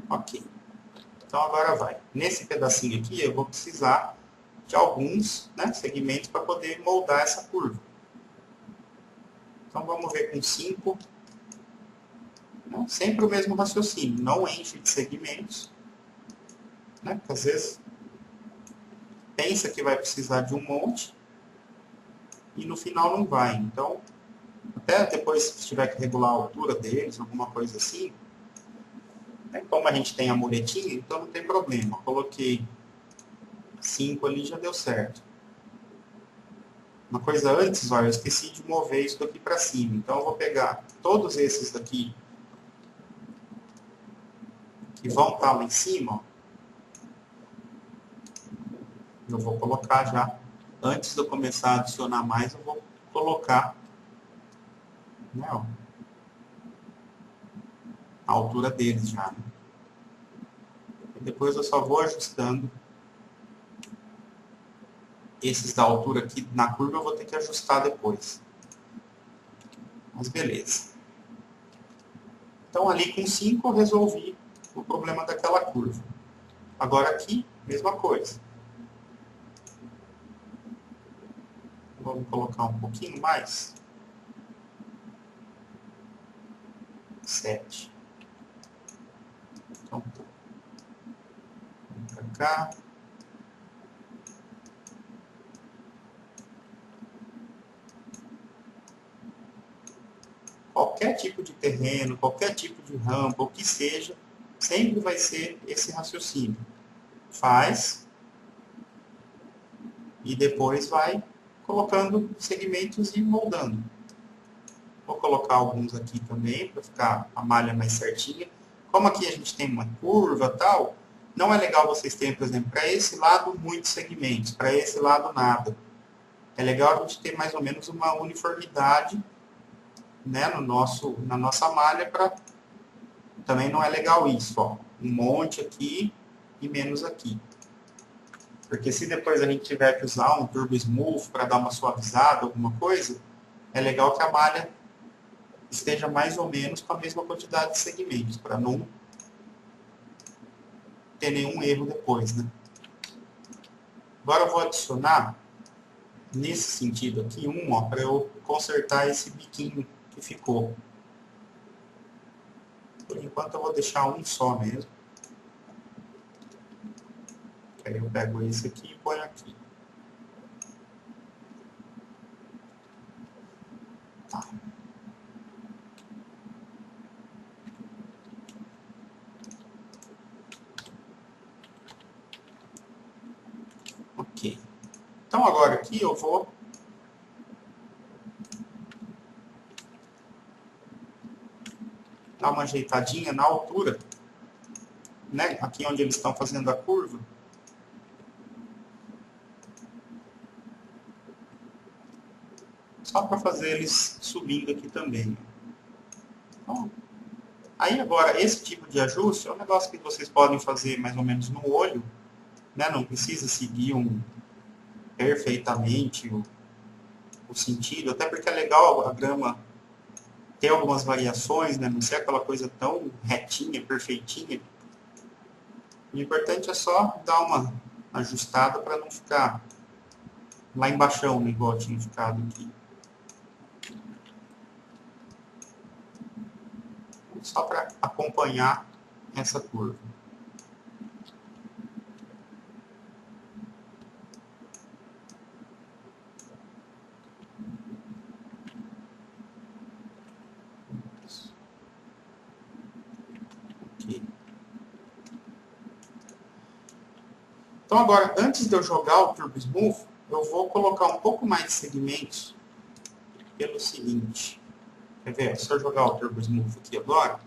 Ok. Então agora vai. Nesse pedacinho aqui eu vou precisar de alguns, né, segmentos para poder moldar essa curva. Então vamos ver com 5. Né, sempre o mesmo raciocínio. Não enche de segmentos. Né, porque às vezes pensa que vai precisar de um monte e no final não vai. Então, até depois, se tiver que regular a altura deles, alguma coisa assim, né, como a gente tem a muretinha, então não tem problema. Coloquei 5 ali, já deu certo. Uma coisa antes, olha, eu esqueci de mover isso daqui para cima. Então, eu vou pegar todos esses daqui que vão estar lá em cima. Eu vou colocar já. Antes de eu começar a adicionar mais, eu vou colocar, né, ó, a altura deles já. Né? E depois eu só vou ajustando. Esses da altura aqui na curva eu vou ter que ajustar depois. Mas beleza. Então ali com 5 eu resolvi o problema daquela curva. Agora aqui, mesma coisa. Vamos colocar um pouquinho mais. 7. Então, vamos para cá. Qualquer tipo de terreno, qualquer tipo de rampa, o que seja, sempre vai ser esse raciocínio. Faz e depois vai colocando segmentos e moldando. Vou colocar alguns aqui também, para ficar a malha mais certinha. Como aqui a gente tem uma curva e tal, não é legal vocês terem, por exemplo, para esse lado muitos segmentos, para esse lado nada. É legal a gente ter mais ou menos uma uniformidade, né, na nossa malha, para também não é legal isso, ó. Um monte aqui e menos aqui. Porque se depois a gente tiver que usar um turbo smooth para dar uma suavizada, alguma coisa, é legal que a malha esteja mais ou menos com a mesma quantidade de segmentos, para não ter nenhum erro depois, né? Agora eu vou adicionar, nesse sentido aqui, para eu consertar esse biquinho que ficou. Por enquanto eu vou deixar um só mesmo. Aí eu pego esse aqui e ponho aqui. Tá. Ok. Então agora aqui eu vou dar uma ajeitadinha na altura, né? Aqui onde eles estão fazendo a curva. Só para fazer eles subindo aqui também. Então, aí agora, esse tipo de ajuste é um negócio que vocês podem fazer mais ou menos no olho, né? Não precisa seguir perfeitamente o sentido, até porque é legal a grama ter algumas variações, né? Não ser aquela coisa tão retinha, perfeitinha. O importante é só dar uma ajustada para não ficar lá embaixo, né, igual tinha ficado aqui. Só para acompanhar essa curva. Aqui. Então agora, antes de eu jogar o Turbo Smooth, eu vou colocar um pouco mais de segmentos pelo seguinte. Quer ver? Se eu jogar o Turbo Smooth aqui agora,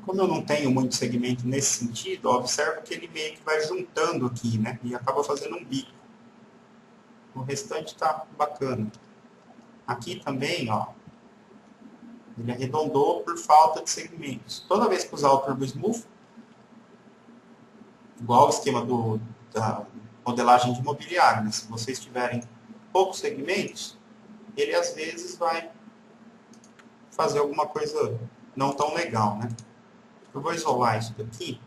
como eu não tenho muito segmento nesse sentido, observa que ele meio que vai juntando aqui, né? E acaba fazendo um bico. O restante tá bacana. Aqui também, ó, ele arredondou por falta de segmentos. Toda vez que usar o Turbo Smooth, igual o esquema da modelagem de imobiliário, né? Se vocês tiverem poucos segmentos, ele às vezes vai fazer alguma coisa não tão legal, né? Eu vou isolar isso daqui.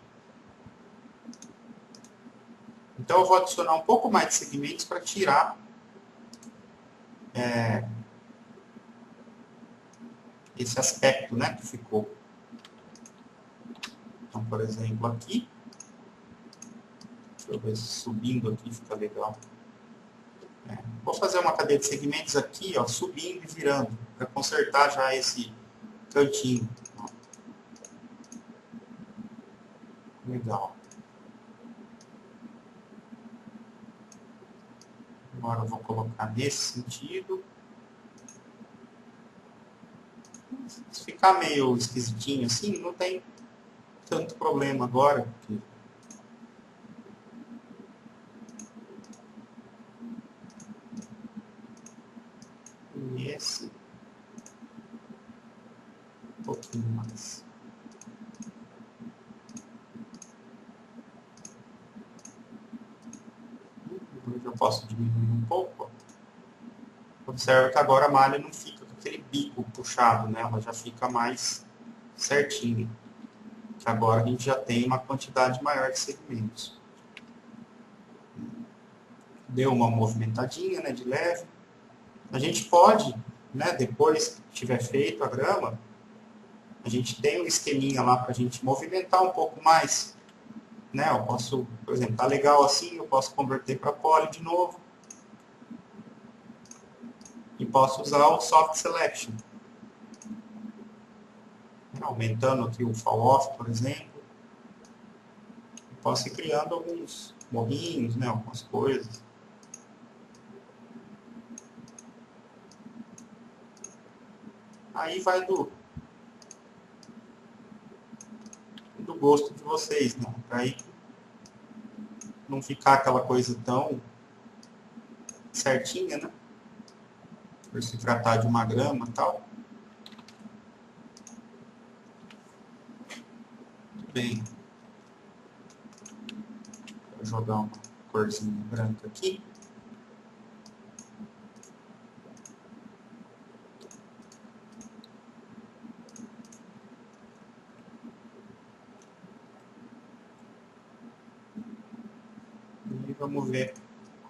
Então eu vou adicionar um pouco mais de segmentos para tirar esse aspecto, né, que ficou. Então, por exemplo, aqui. Deixa eu ver se subindo aqui fica legal. Vou fazer uma cadeia de segmentos aqui, ó, subindo e virando, para consertar já esse cantinho. Legal. Agora eu vou colocar nesse sentido. Se ficar meio esquisitinho assim, não tem tanto problema agora. Porque esse um pouquinho mais. Eu posso diminuir um pouco. Observa que agora a malha não fica com aquele bico puxado, né? Ela já fica mais certinha. Que agora a gente já tem uma quantidade maior de segmentos. Deu uma movimentadinha, né, de leve. A gente pode, né, depois que tiver feito a grama, a gente tem um esqueminha lá para a gente movimentar um pouco mais. Né? Eu posso, por exemplo, tá legal assim, eu posso converter para poly de novo. E posso usar o Soft Selection. Aumentando aqui o Fall Off, por exemplo. Posso ir criando alguns morrinhos, né, algumas coisas. Aí vai do gosto de vocês, né? Para aí não ficar aquela coisa tão certinha, né? Por se tratar de uma grama e tal. Muito bem. Vou jogar uma corzinha branca aqui. E vamos ver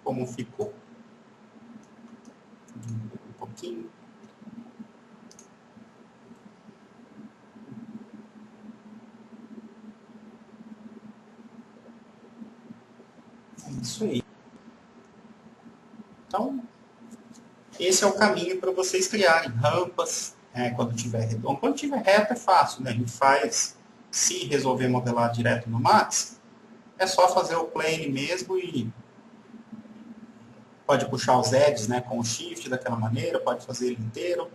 como ficou. Um pouquinho. É isso aí. Então, esse é o caminho para vocês criarem rampas, quando tiver redondo. Quando tiver reto é fácil, né? A gente faz, se resolver modelar direto no Max, é só fazer o plane mesmo e pode puxar os edges, né, com o shift daquela maneira, pode fazer ele inteiro.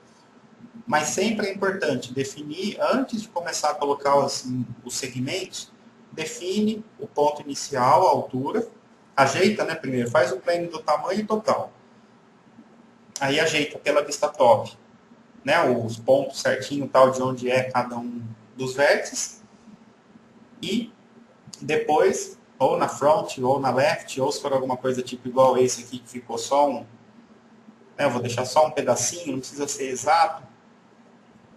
Mas sempre é importante definir, antes de começar a colocar os segmentos, define o ponto inicial, a altura, ajeita, né, primeiro, faz o plane do tamanho total. Aí ajeita pela vista top, né, os pontos certinho, tal, de onde é cada um dos vértices. E depois ou na front, ou na left, ou se for alguma coisa tipo igual esse aqui, que ficou só um, né, eu vou deixar só um pedacinho, não precisa ser exato.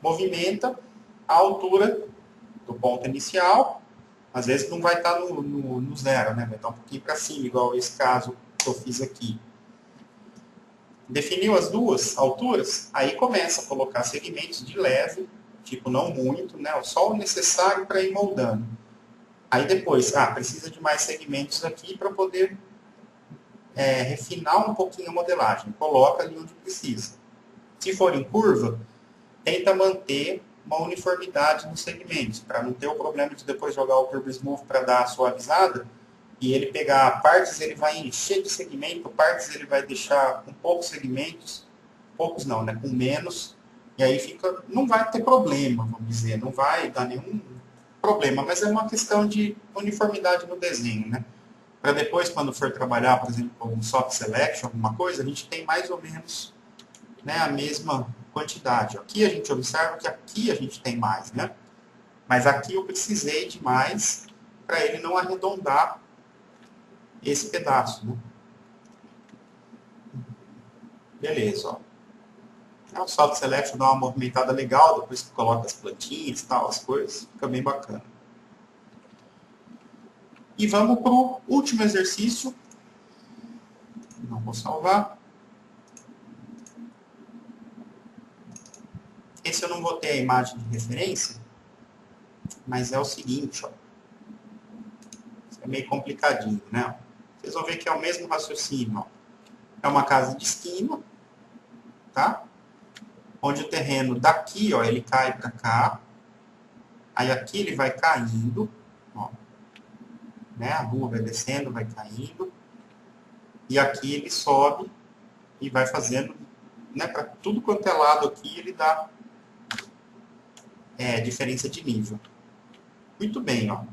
Movimenta a altura do ponto inicial, às vezes não vai estar no zero, né? Vai estar um pouquinho para cima, igual esse caso que eu fiz aqui. Definiu as duas alturas, aí começa a colocar segmentos de leve, tipo não muito, né? Só o necessário para ir moldando. Aí depois, precisa de mais segmentos aqui para poder refinar um pouquinho a modelagem. Coloca ali onde precisa. Se for em curva, tenta manter uma uniformidade nos segmentos, para não ter o problema de depois jogar o Turbo Smooth para dar a suavizada, e ele pegar partes, ele vai encher de segmento, partes ele vai deixar com poucos segmentos, poucos não, né, com menos, e aí fica, não vai ter problema, vamos dizer, não vai dar nenhum problema, mas é uma questão de uniformidade no desenho, né? Para depois, quando for trabalhar, por exemplo, com soft selection, alguma coisa, a gente tem mais ou menos, né, a mesma quantidade. Aqui a gente observa que aqui a gente tem mais, né? Mas aqui eu precisei de mais para ele não arredondar esse pedaço, né? Beleza, ó. O soft selection dá uma movimentada legal, depois que coloca as plantinhas e tal, as coisas, fica bem bacana. E vamos para o último exercício. Não vou salvar. Esse eu não botei a imagem de referência, mas é o seguinte, ó. É meio complicadinho, né? Vocês vão ver que é o mesmo raciocínio, ó. É uma casa de esquina, tá? Onde o terreno daqui, ó, ele cai para cá. Aí aqui ele vai caindo, ó. Né? A rua vai descendo, vai caindo. E aqui ele sobe e vai fazendo, né? Para tudo quanto é lado aqui, ele dá diferença de nível. Muito bem, ó.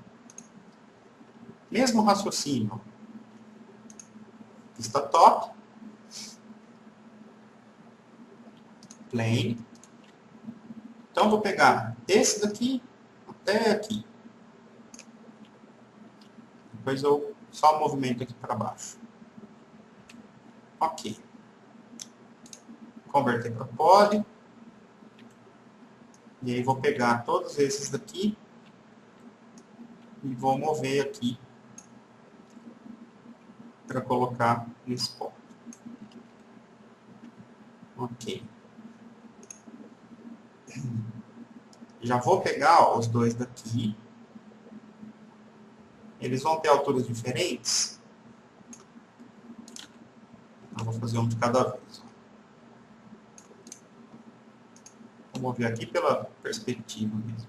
Mesmo raciocínio, ó. Pista top. Plane. Então, vou pegar esse daqui até aqui. Depois eu só movimento aqui para baixo. Ok. Converter para poly. E aí vou pegar todos esses daqui e vou mover aqui para colocar nesse ponto. Ok. Já vou pegar, ó, os dois daqui. Eles vão ter alturas diferentes. Eu vou fazer um de cada vez. Vou mover aqui pela perspectiva mesmo.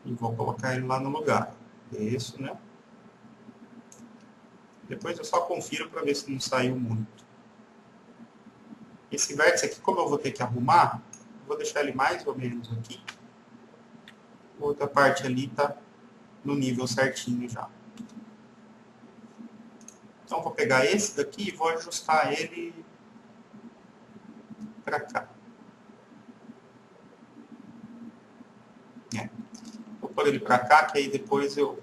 E vou colocar ele lá no lugar. Isso, né? Depois eu só confiro para ver se não saiu muito. Esse vértice aqui, como eu vou ter que arrumar, vou deixar ele mais ou menos aqui. Outra parte ali está no nível certinho já. Então, vou pegar esse daqui e vou ajustar ele para cá. Vou pôr ele para cá, que aí depois eu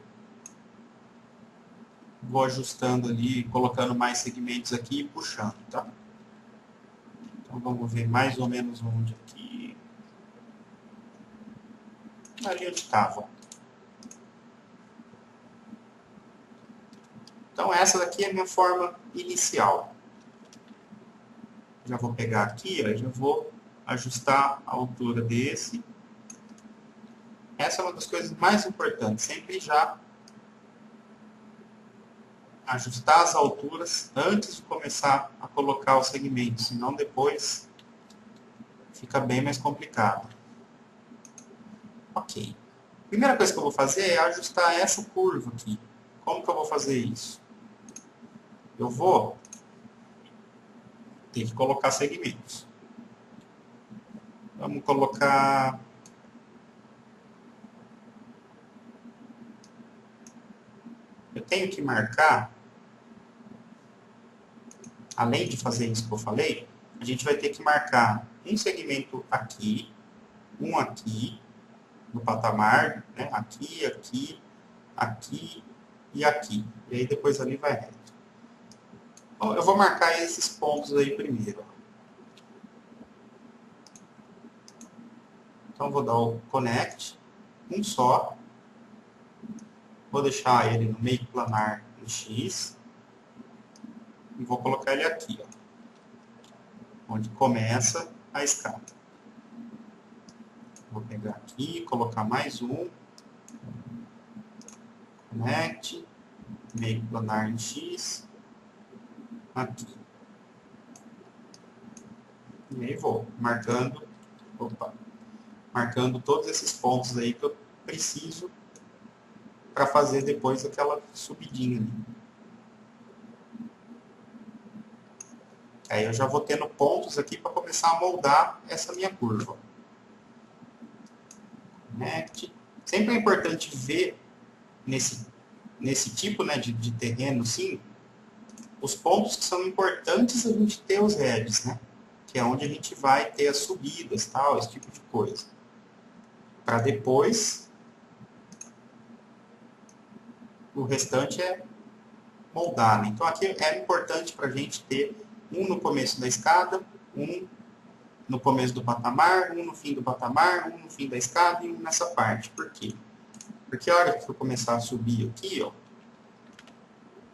vou ajustando ali, colocando mais segmentos aqui e puxando, tá? Então, vamos ver mais ou menos onde aqui. Ali onde estava. Então, essa daqui é a minha forma inicial. Já vou pegar aqui, ó, já vou ajustar a altura desse. Essa é uma das coisas mais importantes. Sempre já ajustar as alturas antes de começar a colocar os segmentos, senão depois fica bem mais complicado. Ok. A primeira coisa que eu vou fazer é ajustar essa curva aqui. Como que eu vou fazer isso? Eu vou ter que colocar segmentos. Vamos colocar... Eu tenho que marcar, além de fazer isso que eu falei, a gente vai ter que marcar um segmento aqui, um aqui, no patamar, né? Aqui, aqui, aqui e aqui. E aí depois ali vai reto. Bom, eu vou marcar esses pontos aí primeiro. Então vou dar o connect, um só. Vou deixar ele no meio planar no X. E vou colocar ele aqui, ó, onde começa a escada. Vou pegar aqui, colocar mais um. Connect, meio planar em X. Aqui. E aí vou marcando, marcando todos esses pontos aí que eu preciso para fazer depois aquela subidinha ali. Aí eu já vou tendo pontos aqui para começar a moldar essa minha curva. Connect. Sempre é importante ver nesse tipo, né, de terreno, sim, os pontos que são importantes a gente ter os heads, né? Que é onde a gente vai ter as subidas, tal, esse tipo de coisa. Para depois, o restante é moldar, né? Então aqui é importante para a gente ter um no começo da escada, um no começo do patamar, um no fim do patamar, um no fim da escada e um nessa parte. Por quê? Porque a hora que eu começar a subir aqui, ó,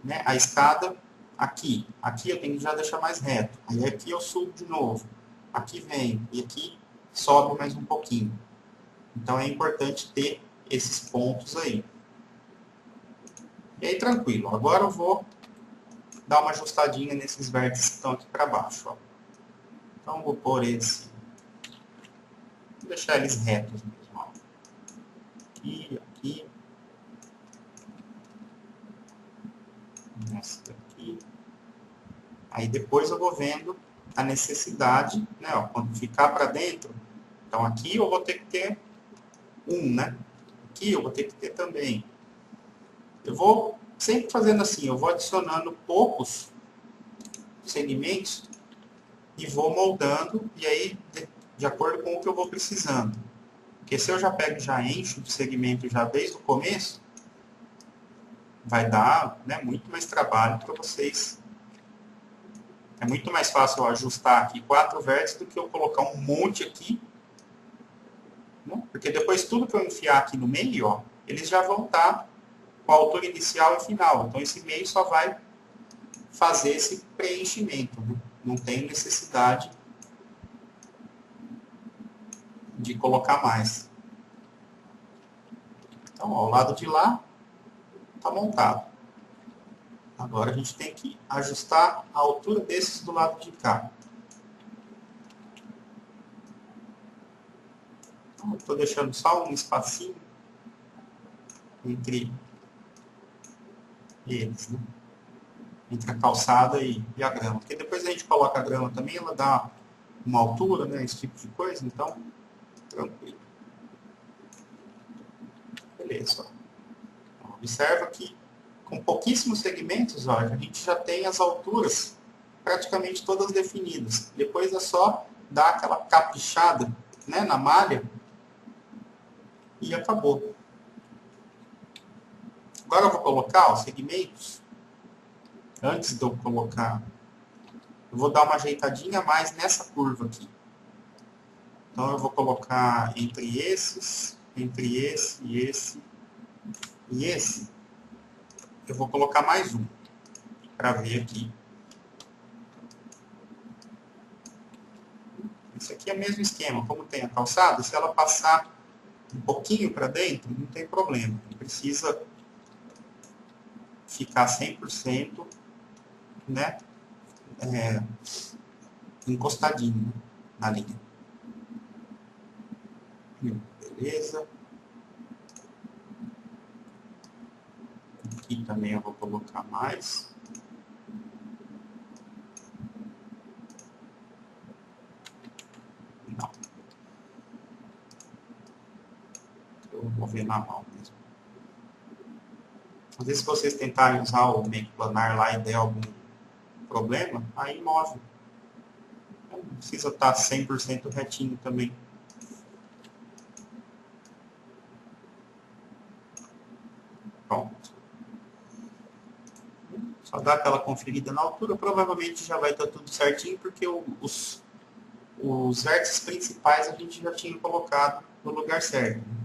né, a escada aqui eu tenho que já deixar mais reto. Aí aqui eu subo de novo. Aqui vem e aqui sobe mais um pouquinho. Então é importante ter esses pontos aí. E aí tranquilo. Agora eu vou dar uma ajustadinha nesses vértices que estão aqui para baixo. Ó. Então vou pôr esse. Vou deixar eles retos mesmo. Ó. Aqui, aqui. Nessa daqui. Aí depois eu vou vendo a necessidade, né? Ó, quando ficar para dentro, então aqui eu vou ter que ter um, né? Aqui eu vou ter que ter também. Eu vou sempre fazendo assim, eu vou adicionando poucos segmentos e vou moldando, e aí de acordo com o que eu vou precisando. Porque se eu já pego e já encho de segmento já desde o começo, vai dar, né, muito mais trabalho para vocês. É muito mais fácil eu ajustar aqui 4 vértices do que eu colocar um monte aqui. Né? Porque depois tudo que eu enfiar aqui no meio, ó, eles já vão estar com a altura inicial e final. Então esse meio só vai fazer esse preenchimento. Né? Não tem necessidade de colocar mais. Então, ó, ao lado de lá está montado. Agora a gente tem que ajustar a altura desses do lado de cá. Então, eu estou deixando só um espacinho entre eles, né? Entre a calçada e a grama. Porque depois a gente coloca a grama também, ela dá uma altura, né? Esse tipo de coisa, então, tranquilo. Beleza. Então, observa que com pouquíssimos segmentos, ó, a gente já tem as alturas praticamente todas definidas. Depois é só dar aquela caprichada, né, na malha e acabou. Agora eu vou colocar os segmentos. Antes de eu colocar, eu vou dar uma ajeitadinha a mais nessa curva aqui. Então eu vou colocar entre esses, entre esse e esse e esse. Eu vou colocar mais um para ver aqui. Isso aqui é o mesmo esquema. Como tem a calçada, se ela passar um pouquinho para dentro, não tem problema. Não precisa ficar 100%, né, encostadinho na linha. Beleza. Aqui também eu vou colocar mais. Não. Eu vou ver na mão mesmo. Às vezes, se vocês tentarem usar o make planar lá e der algum problema, aí move. Não precisa estar 100% retinho também. dar aquela conferida na altura, provavelmente já vai estar tudo certinho, porque os vértices principais a gente já tinha colocado no lugar certo, né?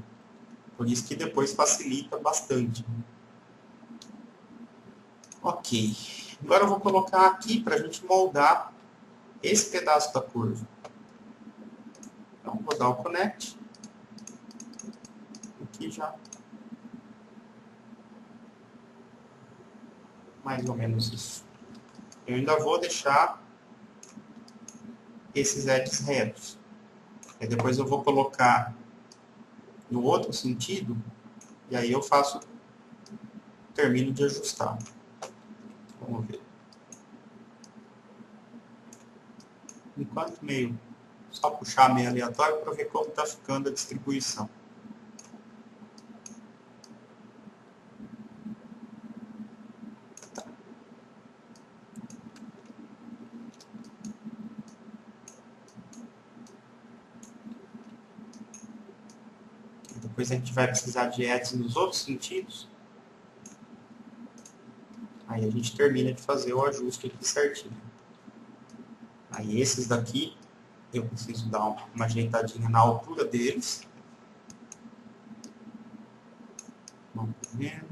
Por isso que depois facilita bastante. Ok. Agora eu vou colocar aqui para a gente moldar esse pedaço da curva. Então, vou dar o Connect. Aqui já. Mais ou menos isso. Eu ainda vou deixar esses edges retos. E depois eu vou colocar no outro sentido. E aí eu termino de ajustar. Vamos ver. Enquanto meio, só puxar meio aleatório para ver como está ficando a distribuição. Depois a gente vai precisar de edges nos outros sentidos. Aí a gente termina de fazer o ajuste aqui certinho. Aí esses daqui, eu preciso dar uma ajeitadinha na altura deles. Vamos ver.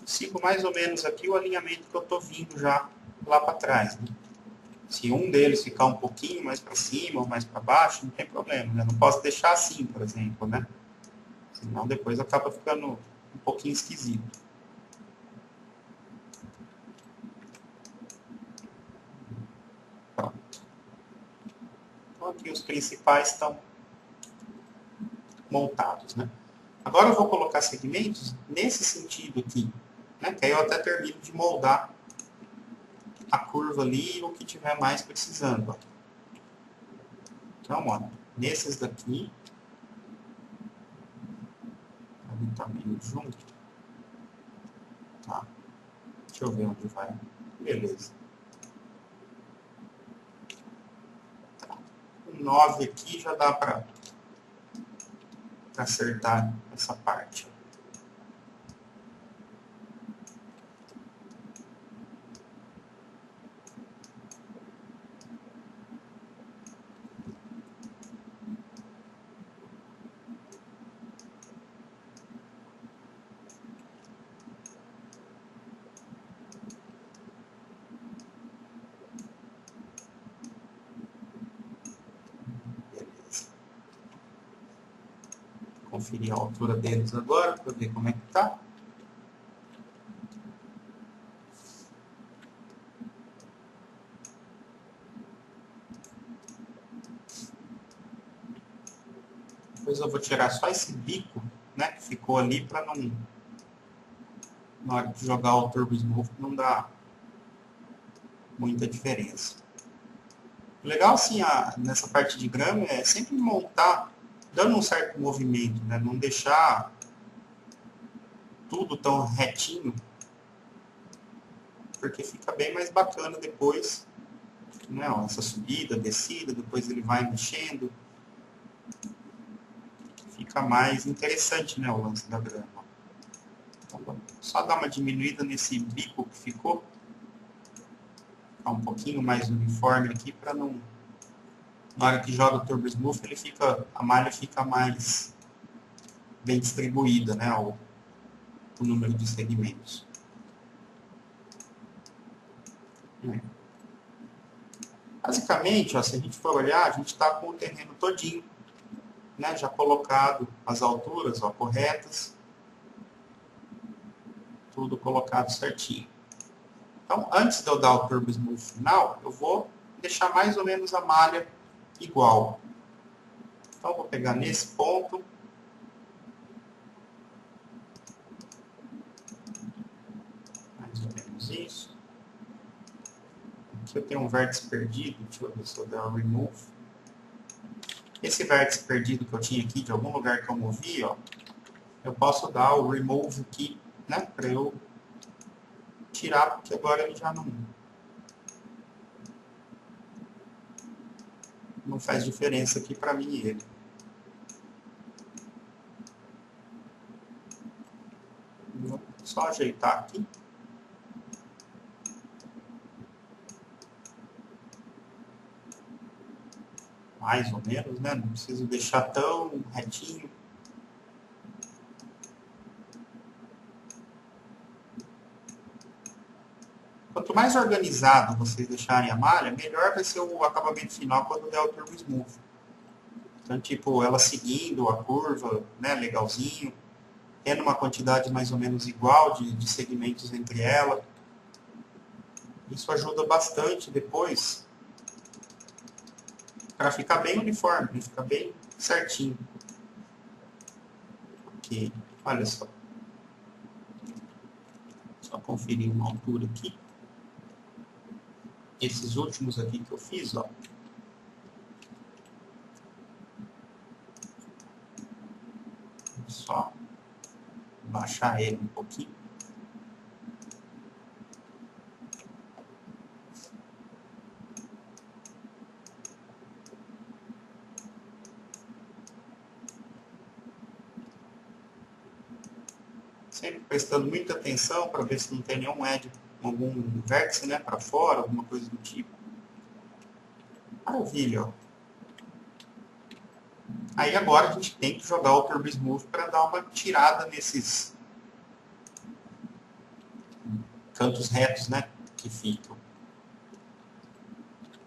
Sigo mais ou menos aqui o alinhamento que eu estou vindo já lá para trás, né? Se um deles ficar um pouquinho mais para cima ou mais para baixo, não tem problema, né? Não posso deixar assim, por exemplo, né? Senão depois acaba ficando um pouquinho esquisito. Pronto. Então aqui os principais estão montados, né? Agora eu vou colocar segmentos nesse sentido aqui, né? Que aí eu até termino de moldar a curva ali e o que tiver mais precisando. Ó. Então, ó, nesses daqui, ali tá meio junto. Tá. Deixa eu ver onde vai. Beleza. Tá. O 9 aqui já dá para acertar essa parte. Conferir a altura deles agora para ver como é que tá. Depois eu vou tirar só esse bico, né, que ficou ali para não, na hora de jogar o Turbo Smooth, não dá muita diferença. O legal, assim, nessa parte de grama é sempre montar, dando um certo movimento, né, não deixar tudo tão retinho, porque fica bem mais bacana depois, né, ó, essa subida, descida, depois ele vai mexendo. Fica mais interessante, né, o lance da grama. Então, só dar uma diminuída nesse bico que ficou. Ficar um pouquinho mais uniforme aqui para não... Na hora que joga o Turbo Smooth, a malha fica mais bem distribuída, né, o número de segmentos. Basicamente, ó, se a gente for olhar, a gente está com o terreno todinho, né, já colocado as alturas, ó, corretas, tudo colocado certinho. Então, antes de eu dar o Turbo Smooth final, eu vou deixar mais ou menos a malha igual. Então, vou pegar nesse ponto. Mais ou menos isso. Aqui eu tenho um vértice perdido. Deixa eu ver se eu der o Remove. Esse vértice perdido que eu tinha aqui, de algum lugar que eu movi, ó, eu posso dar o Remove aqui, né, para eu tirar, porque agora ele já não faz diferença aqui para mim e ele. Vou só ajeitar aqui. mais ou menos, né? Não preciso deixar tão retinho. Quanto mais organizado vocês deixarem a malha, melhor vai ser o acabamento final quando der o Turbo Smooth. Então, tipo, ela seguindo a curva, né, legalzinho, tendo uma quantidade mais ou menos igual de segmentos entre ela. Isso ajuda bastante depois para ficar bem uniforme, ficar bem certinho. Ok, olha só. Só conferir uma altura aqui. Esses últimos aqui que eu fiz, ó. Só baixar ele um pouquinho. Sempre prestando muita atenção para ver se não tem nenhum edge, algum vértice, né, para fora, alguma coisa do tipo. Maravilha, ó. Aí agora a gente tem que jogar o Turbo Smooth para dar uma tirada nesses cantos retos, né, que ficam.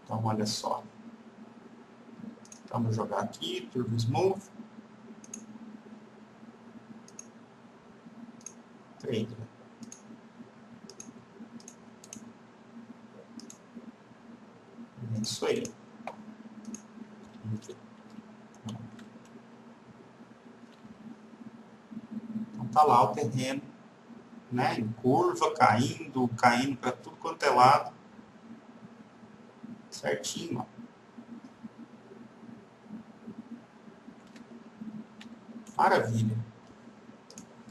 Então, olha só. Vamos jogar aqui, Turbo Smooth. Trade. É isso aí. Então tá lá o terreno, né, em curva, caindo para tudo quanto é lado. Certinho, ó. Maravilha.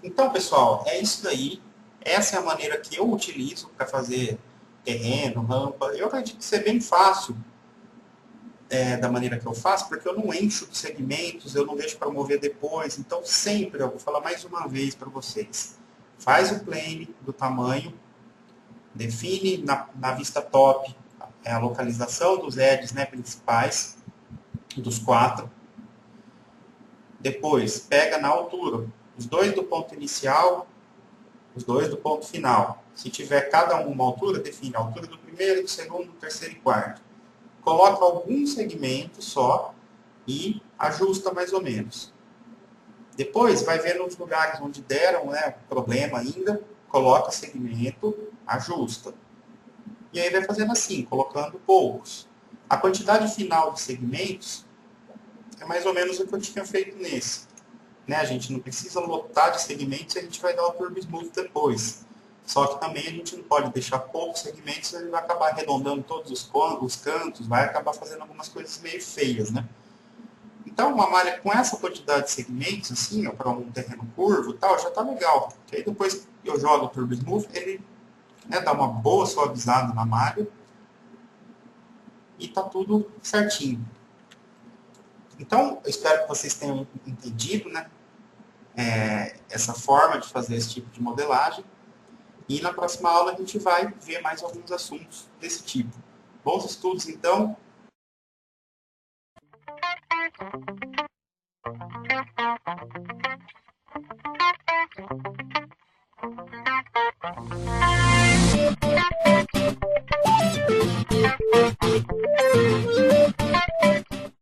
Então, pessoal, é isso daí. Essa é a maneira que eu utilizo para fazer terreno, rampa. Eu acredito ser bem fácil da maneira que eu faço, porque eu não encho de segmentos, eu não deixo para mover depois. Então, sempre, eu vou falar mais uma vez para vocês. Faz o plane do tamanho, define na vista top a localização dos edges, né, principais, dos 4. Depois, pega na altura, os 2 do ponto inicial, os 2 do ponto final. Se tiver cada um uma altura, define a altura do primeiro, do segundo, do terceiro e quarto. Coloca algum segmento só e ajusta mais ou menos. Depois, vai ver nos lugares onde deram, né, problema ainda, coloca segmento, ajusta. E aí vai fazendo assim, colocando poucos. A quantidade final de segmentos é mais ou menos o que eu tinha feito nesse. Né? A gente não precisa lotar de segmentos e a gente vai dar o Turbo Smooth depois. Só que também a gente não pode deixar poucos segmentos, ele vai acabar arredondando todos os cantos, vai acabar fazendo algumas coisas meio feias, né? Então, uma malha com essa quantidade de segmentos, assim, para um terreno curvo e tal, já está legal. Porque aí depois que eu jogo o Turbo Smooth, ele, né, dá uma boa suavizada na malha e está tudo certinho. Então, eu espero que vocês tenham entendido, né, essa forma de fazer esse tipo de modelagem. E na próxima aula a gente vai ver mais alguns assuntos desse tipo. Bons estudos, então.